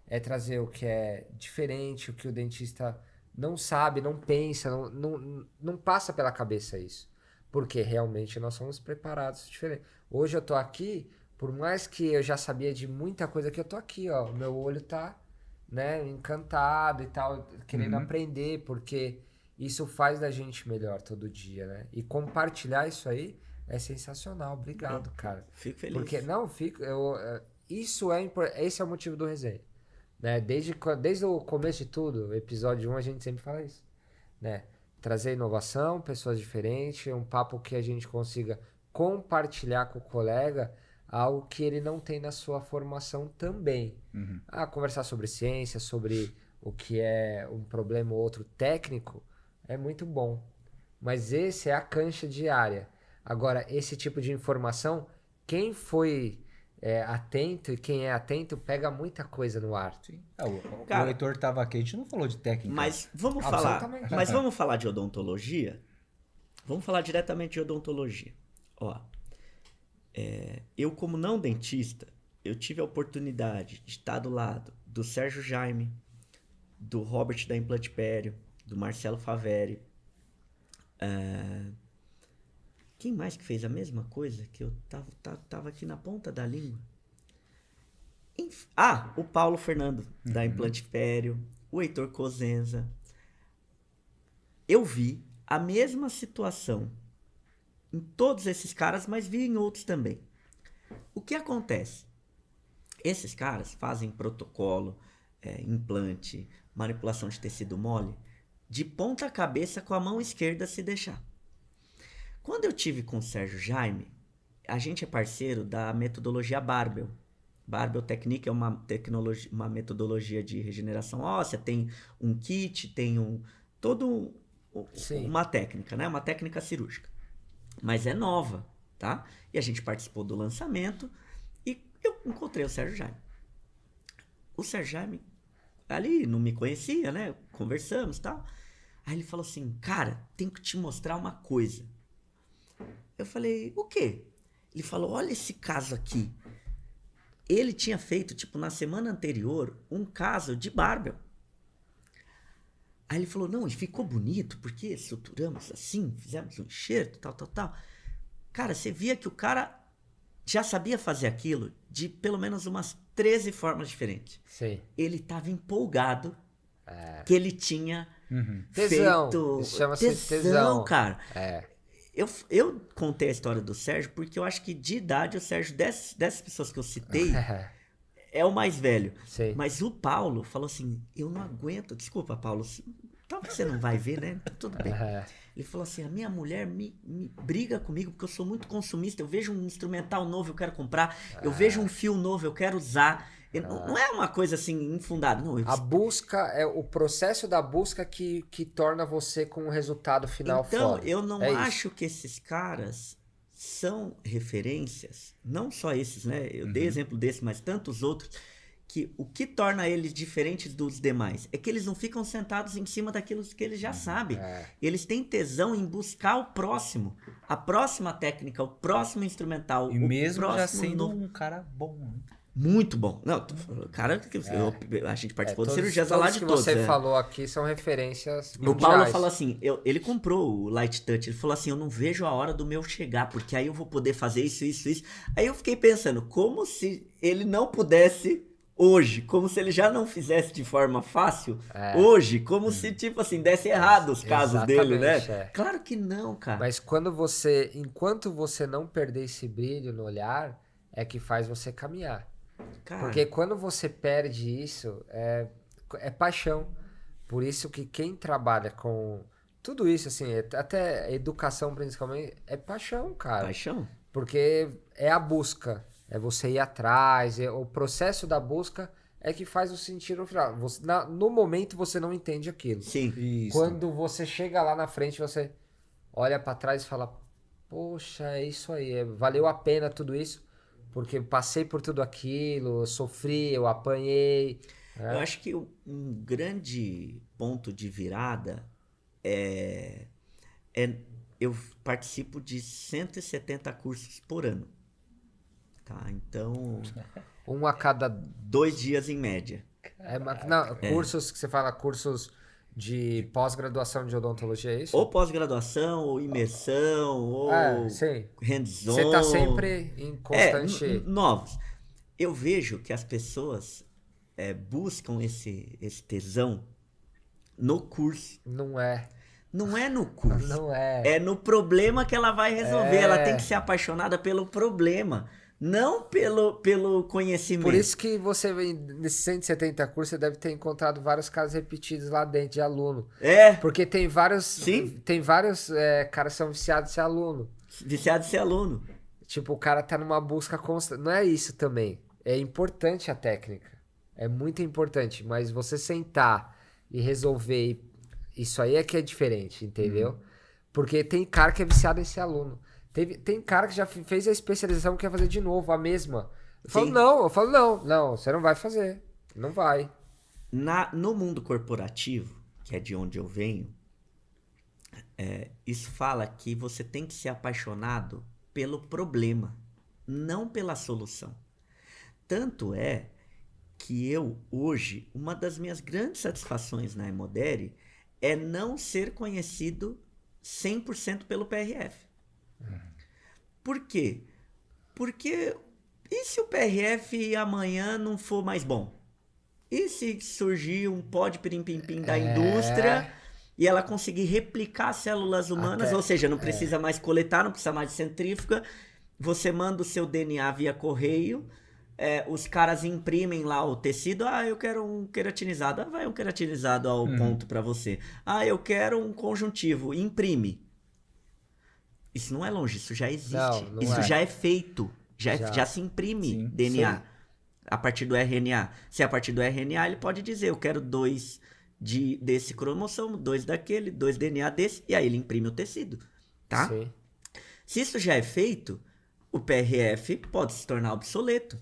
É trazer o que é diferente, o que o dentista não sabe, não pensa, não passa pela cabeça isso. Porque realmente nós somos preparados diferente. Hoje eu tô aqui, por mais que eu já sabia de muita coisa que eu tô aqui, ó. O meu olho tá, né, encantado e tal, querendo aprender, porque isso faz da gente melhor todo dia, né? E compartilhar isso aí é sensacional. Obrigado, cara. Fico feliz. Porque, não, esse é o motivo do resenha. Né? Desde o começo de tudo, episódio 1, a gente sempre fala isso. Né? Trazer inovação, pessoas diferentes, um papo que a gente consiga compartilhar com o colega algo que ele não tem na sua formação também. Conversar sobre ciência, sobre o que é um problema ou outro técnico, é muito bom. Mas esse é a cancha diária. Agora, esse tipo de informação, quem foi atento e quem é atento pega muita coisa no ar. Sim. O Heitor tava aqui, a gente não falou de técnica. Mas vamos falar de odontologia? Vamos falar diretamente de odontologia. Ó, eu como não dentista, eu tive a oportunidade de estar do lado do Sérgio Jaime, do Robert da Implantipério, do Marcelo Faveri. Quem mais que fez a mesma coisa? Que eu tava aqui na ponta da língua. O Paulo Fernando, da Implantipério, o Heitor Cosenza. Eu vi a mesma situação em todos esses caras, mas vi em outros também. O que acontece? Esses caras fazem protocolo, implante, manipulação de tecido mole, de ponta cabeça com a mão esquerda se deixar. Quando eu tive com o Sérgio Jaime, a gente é parceiro da metodologia Barbell. Barbell Technique é uma metodologia de regeneração óssea, tem um kit, tem uma técnica, né? Uma técnica cirúrgica. Mas é nova, tá? E a gente participou do lançamento e eu encontrei o Sérgio Jaime. O Sérgio Jaime, ali, não me conhecia, né? Conversamos e tal. Aí ele falou assim, cara, tenho que te mostrar uma coisa. Eu falei, o quê? Ele falou, olha esse caso aqui. Ele tinha feito, na semana anterior, um caso de Barbell. Aí ele falou, não, ele ficou bonito, porque estruturamos assim, fizemos um enxerto, tal. Cara, você via que o cara já sabia fazer aquilo de pelo menos umas 13 formas diferentes. Sim. Ele estava empolgado que ele tinha tesão. feito... Isso chama-se tesão, cara. Eu contei a história do Sérgio porque eu acho que de idade o Sérgio, dessas pessoas que eu citei, é o mais velho. Sim. Mas o Paulo falou assim, eu não aguento, desculpa, Paulo, talvez você não vai ver, né? Tudo bem. Ele falou assim, a minha mulher me briga comigo porque eu sou muito consumista, eu vejo um instrumental novo, eu quero comprar, eu vejo um fio novo, eu quero usar. Não é uma coisa assim infundada, não. A busca é o processo da busca que torna você com o resultado final foda. Então, eu não acho que esses caras são referências, não só esses, né? Eu dei exemplo desse, mas tantos outros, que o que torna eles diferentes dos demais é que eles não ficam sentados em cima daquilo que eles já sabem. Eles têm tesão em buscar o próximo, a próxima técnica, o próximo instrumental. E mesmo já sendo um cara bom. Muito bom. Não, cara, a gente participou de cirurgias lá de todos. Os que você falou aqui são referências mundiais. O Paulo falou assim, ele comprou o Light Touch, ele falou assim, eu não vejo a hora do meu chegar, porque aí eu vou poder fazer isso. Aí eu fiquei pensando, como se ele não pudesse hoje, como se ele já não fizesse de forma fácil hoje, como se, desse errado os casos dele, né? Claro que não, cara. Mas enquanto você não perder esse brilho no olhar, é que faz você caminhar. Cara, porque quando você perde isso, é paixão. Por isso que quem trabalha com tudo isso, assim, até educação principalmente, é paixão, cara. Paixão? Porque é a busca, é você ir atrás, o processo da busca é que faz o sentido no final. No momento você não entende aquilo. Sim. Isso. Quando você chega lá na frente, você olha pra trás e fala, poxa, é isso aí, valeu a pena tudo isso. Porque eu passei por tudo aquilo, eu sofri, eu apanhei. Eu acho que um grande ponto de virada eu participo de 170 cursos por ano. Tá? Então... Um a cada... 2 dias em média. Cursos que você fala, cursos De pós-graduação de odontologia, é isso? Ou pós-graduação, ou imersão, ou sim. hands-on. Você tá sempre em constante... novos. Eu vejo que as pessoas buscam esse tesão no curso. Não é. Não é no curso. Não é. É no problema que ela vai resolver. Ela tem que ser apaixonada pelo problema, não pelo conhecimento. Por isso que você, nesses 170 cursos, você deve ter encontrado vários casos repetidos lá dentro de aluno. Porque tem vários... Sim. Tem vários caras que são viciados em ser aluno. Viciado em ser aluno. Tipo, o cara tá numa busca constante. Não é isso também. É importante a técnica. É muito importante. Mas você sentar e resolver... Isso aí é que é diferente, entendeu? Porque tem cara que é viciado em ser aluno. Tem cara que já fez a especialização e quer fazer de novo, a mesma. Eu falo, não, você não vai fazer. Não vai. No mundo corporativo, que é de onde eu venho, isso fala que você tem que ser apaixonado pelo problema, não pela solução. Tanto é que eu, hoje, uma das minhas grandes satisfações na Emodere é não ser conhecido 100% pelo PRF. Por quê? Porque e se o PRF amanhã não for mais bom? E se surgir um pó de pirim-pim-pim da indústria e ela conseguir replicar células humanas, ou seja, não precisa mais coletar, não precisa mais de centrífuga, você manda o seu DNA via correio, os caras imprimem lá o tecido, eu quero um queratinizado, vai um queratinizado ao ponto para você. Eu quero um conjuntivo, imprime. Isso não é longe, isso já existe. Não isso já é feito. Já se imprime DNA. Sim. A partir do RNA. Se é a partir do RNA, ele pode dizer, eu quero 2 desse cromossomo, 2 daquele, 2 DNA desse, e aí ele imprime o tecido. Tá? Sim. Se isso já é feito, o PRF pode se tornar obsoleto.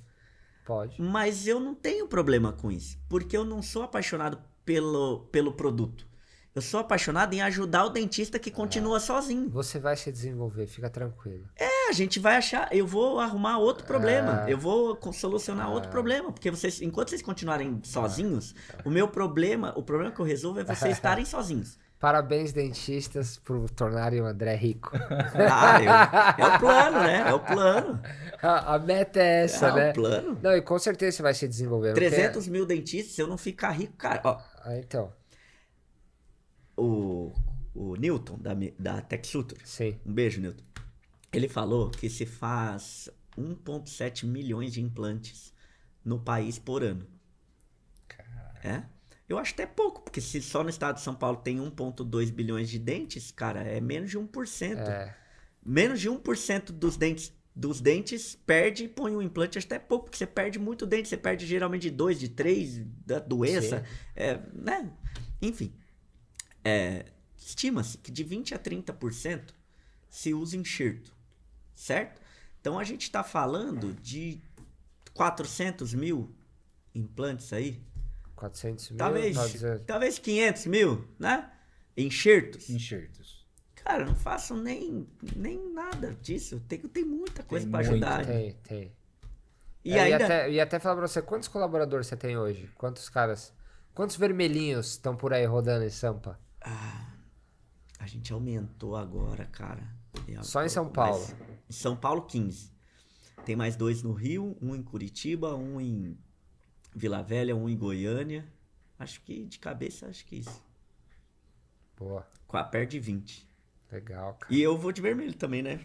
Pode. Mas eu não tenho problema com isso, porque eu não sou apaixonado pelo produto. Eu sou apaixonado em ajudar o dentista que continua sozinho. Você vai se desenvolver, fica tranquilo. A gente vai achar, eu vou arrumar outro problema, eu vou solucionar outro problema, porque enquanto vocês continuarem sozinhos, o problema que eu resolvo é vocês estarem sozinhos. Parabéns, dentistas, por tornarem o André rico. É o plano, né? É o plano. A meta é essa, né? É o plano. Não, e com certeza você vai se desenvolver. 300 mil dentistas, se eu não ficar rico, cara. Ó, então. O Newton, da TechSuture. Sim. Um beijo, Newton. Ele falou que se faz 1,7 milhões de implantes no país por ano. Caralho. Eu acho até pouco, porque se só no estado de São Paulo tem 1,2 bilhões de dentes, cara, é menos de 1%. Menos de 1% dos dentes perde e põe um implante, acho até pouco, porque você perde muito dente, você perde geralmente de 2, de 3, da doença, né? Enfim, estima-se que de 20 a 30% se usa enxerto, certo? Então a gente está falando de 400 mil implantes aí. 400 mil? Talvez 500 mil, né? Enxertos. Cara, eu não faço nem nada disso. Tem muita coisa para ajudar. Tem. E ainda... E até falar pra você, quantos colaboradores você tem hoje? Quantos vermelhinhos estão por aí rodando em Sampa? A gente aumentou agora, cara. Só em São Paulo? Em São Paulo, 15. Tem mais 2 no Rio, um em Curitiba, um em Vila Velha, um em Goiânia. Acho que de cabeça, isso. Boa. Perto de 20. Legal, cara. E eu vou de vermelho também, né?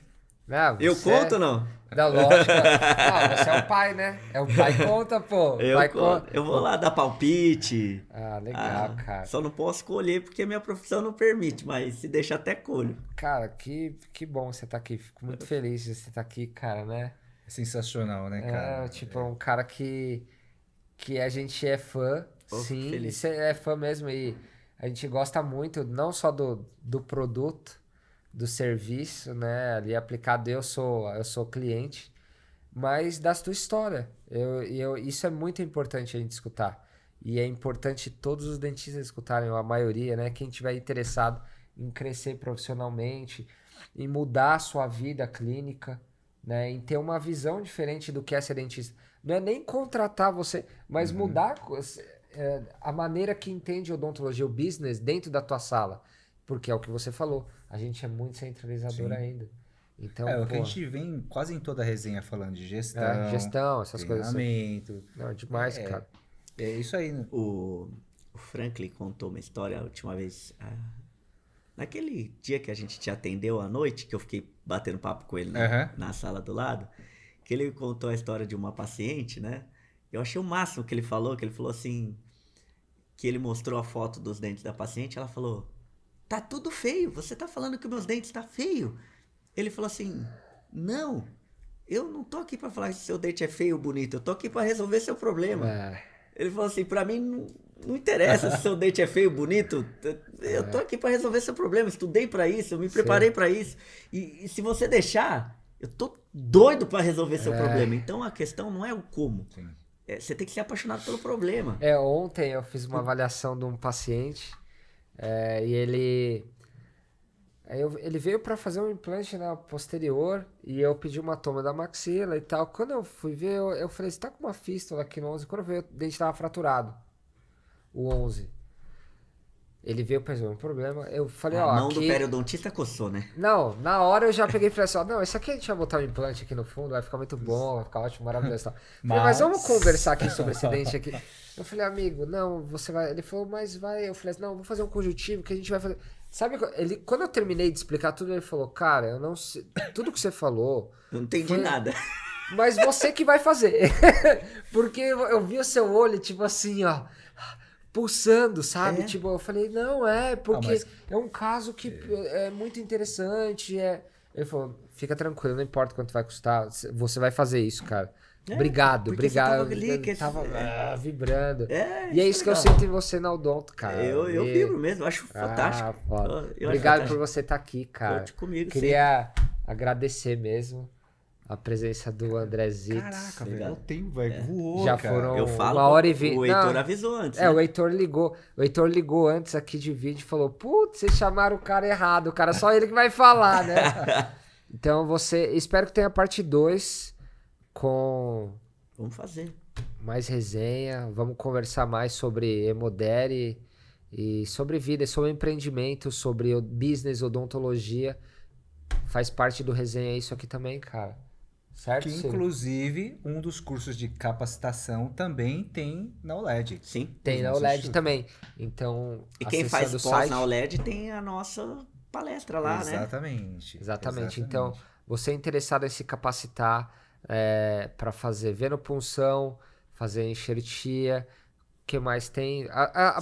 Eu conto ou não? Da lógica. Não, você é o pai, né? O pai conta, pô. Eu vou lá dar palpite. Legal, cara. Só não posso colher porque minha profissão não permite, mas se deixar até colho. Cara, que bom você tá aqui. Fico muito feliz de você estar aqui, cara, né? É sensacional, né, cara? Um cara que a gente é fã. Sim, feliz. Você é fã mesmo e a gente gosta muito, não só do produto, do serviço, né, ali aplicado, eu sou cliente, mas da tua história. Isso é muito importante a gente escutar. E é importante todos os dentistas escutarem, ou a maioria, né, quem tiver interessado em crescer profissionalmente, em mudar a sua vida clínica, né, em ter uma visão diferente do que é ser dentista. Não é nem contratar você, mas mudar... a maneira que entende odontologia, o business, dentro da tua sala. Porque é o que você falou, a gente é muito centralizador Sim. ainda. Então, É o que a pô, gente vem quase em toda a resenha falando de gestão, gestão, essas coisas assim. treinamento. Não, é demais, cara. É isso aí, né? O Franklin contou uma história a última vez. Naquele dia que a gente te atendeu à noite, que eu fiquei batendo papo com ele na sala do lado, que ele contou a história de uma paciente, né? Eu achei o máximo que ele falou assim, que ele mostrou a foto dos dentes da paciente, ela falou, tá tudo feio, você tá falando que meus dentes tá feio? Ele falou assim, não, eu não tô aqui pra falar se seu dente é feio ou bonito, eu tô aqui pra resolver seu problema. Ele falou assim, pra mim não interessa se seu dente é feio ou bonito, eu tô aqui pra resolver seu problema, estudei pra isso, eu me preparei pra isso, e se você deixar, eu tô doido pra resolver seu problema. Então a questão não é o como, você tem que ser apaixonado pelo problema. Ontem eu fiz uma avaliação de um paciente e ele veio para fazer um implante na posterior e eu pedi uma toma da maxila e tal. Quando eu fui ver, eu falei, você tá com uma fístula aqui no 11. Quando eu vi, o dente tava fraturado. O 11. Ele veio pra resolver um problema. Eu falei, A mão aqui... do periodontista coçou, né? Não, na hora eu já peguei e falei assim, não, esse aqui a gente vai botar um implante aqui no fundo, vai ficar muito bom, vai ficar ótimo, maravilhoso e tal. Falei, mas vamos conversar aqui sobre esse dente aqui. Eu falei, amigo, não, você vai... Ele falou, mas vai... Eu falei assim, não, vou fazer um conjuntivo que a gente vai fazer... Sabe, quando eu terminei de explicar tudo, ele falou, cara, eu não sei... Tudo que você falou... Eu não entendi nada. Mas você que vai fazer. Porque eu vi o seu olho, tipo assim, ó... pulsando, sabe? Tipo, eu falei, não, porque é um caso que é muito interessante. Ele falou, fica tranquilo, não importa quanto vai custar, você vai fazer isso, cara. Obrigado. Tava vibrando. E é isso que eu sinto em você na Odonto, cara. Eu vibro mesmo, acho fantástico. Obrigado por você estar aqui, cara. Conte comigo, Queria agradecer mesmo a presença do André Zitz. Caraca, velho, eu tenho, velho, voou, Já cara. foram Eu falo, 1h20. o Heitor avisou antes. O Heitor ligou. O Heitor ligou antes aqui de vídeo e falou, putz, vocês chamaram o cara errado. O cara só ele que vai falar, né? Então espero que tenha parte 2 com... Vamos fazer. Mais resenha. Vamos conversar mais sobre Hemodere e sobre vida, sobre empreendimento, sobre o business, odontologia. Faz parte do resenha isso aqui também, cara. Certo? Que inclusive um dos cursos de capacitação também tem na OLED. Sim. Tem na OLED também. Então, e quem faz pós na OLED tem a nossa palestra lá, Exatamente. né? Exatamente. Então, você é interessado em se capacitar para fazer venopunção, fazer enxertia, o que mais tem?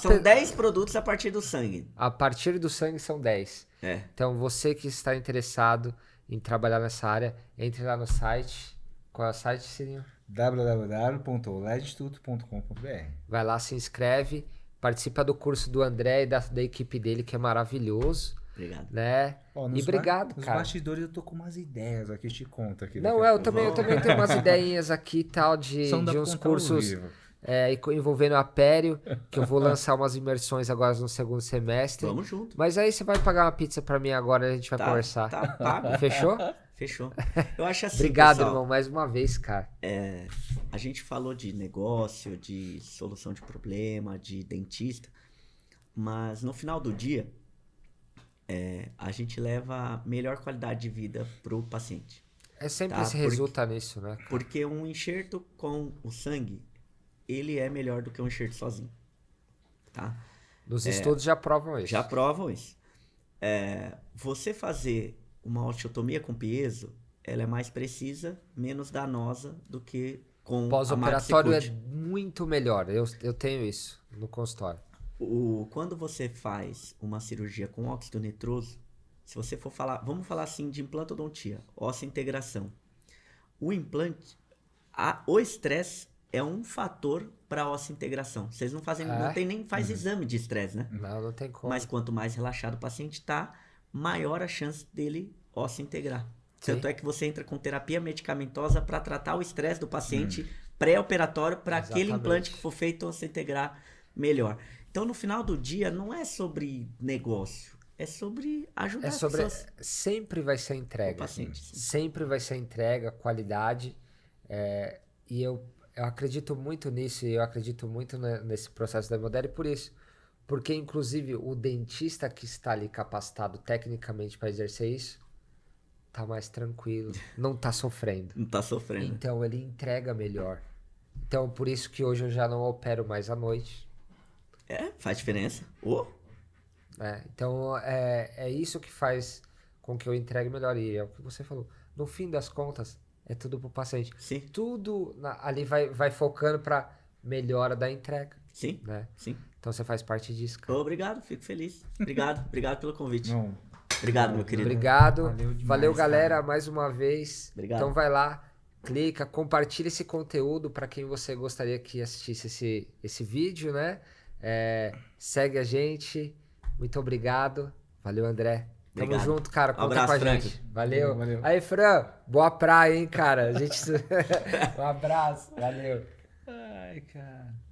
São 10 produtos a partir do sangue. A partir do sangue são 10. Então, você que está interessado em trabalhar nessa área, entre lá no site. Qual é o site, Sirinho? www.oledinstituto.com.br. Vai lá, se inscreve, participa do curso do André e da equipe dele, que é maravilhoso. Obrigado. Né? E obrigado, nos cara. Nos bastidores eu tô com umas ideias aqui, te conto aqui. Não, eu também tenho umas ideinhas aqui e tal de uns cursos envolvendo a Pério, que eu vou lançar umas imersões agora no segundo semestre. Vamos junto. Mas aí você vai pagar uma pizza pra mim agora e a gente vai conversar. Tá pago. Fechou? Fechou. Eu acho assim, obrigado, pessoal, irmão, mais uma vez, cara. A gente falou de negócio, de solução de problema, de dentista, mas no final do dia, a gente leva a melhor qualidade de vida pro paciente. Sempre se resulta nisso, né? Porque um enxerto com o sangue, ele é melhor do que um enxerto sozinho, tá? Os estudos já provam isso. Já provam isso. Você fazer uma osteotomia com piezo, ela é mais precisa, menos danosa do que com pós-operatório é muito melhor. Eu tenho isso no consultório. Quando você faz uma cirurgia com óxido nitroso, se você for falar, vamos falar assim de implantodontia, osso-integração. O implante, o estresse é um fator para osso-integração. Vocês não fazem, não tem nem exame de estresse, né? Não tem como. Mas quanto mais relaxado o paciente tá, maior a chance dele osso-integrar. Tanto é que você entra com terapia medicamentosa para tratar o estresse do paciente pré-operatório para aquele implante que for feito osso-integrar melhor. Então, no final do dia, não é sobre negócio, é sobre ajudar as pessoas. Sempre vai ser entrega. O paciente, sempre vai ser entrega, qualidade. E Eu acredito muito nisso e eu acredito muito nesse processo da Hemodere por isso. Porque, inclusive, o dentista que está ali capacitado tecnicamente para exercer isso, tá mais tranquilo, não tá sofrendo. Não tá sofrendo. Então, ele entrega melhor. Então, por isso que hoje eu já não opero mais à noite. Faz diferença. Oh. Então, é isso que faz com que eu entregue melhor. E é o que você falou. No fim das contas, é tudo pro paciente. Sim. Tudo ali vai focando pra melhora da entrega. Sim, Né? sim. Então você faz parte disso, cara. Obrigado, fico feliz. Obrigado pelo convite. Não, Obrigado, meu querido. Obrigado. Valeu demais, Valeu, galera, cara. mais uma vez. Obrigado. Então vai lá, clica, compartilha esse conteúdo para quem você gostaria que assistisse esse vídeo, né? Segue a gente. Muito obrigado. Valeu, André. Tamo Obrigado. junto, cara. Conta Abraço, com a Frank. gente. Valeu. Valeu. Aí, Fran, boa praia, hein, cara. Um abraço. Valeu. Ai, cara.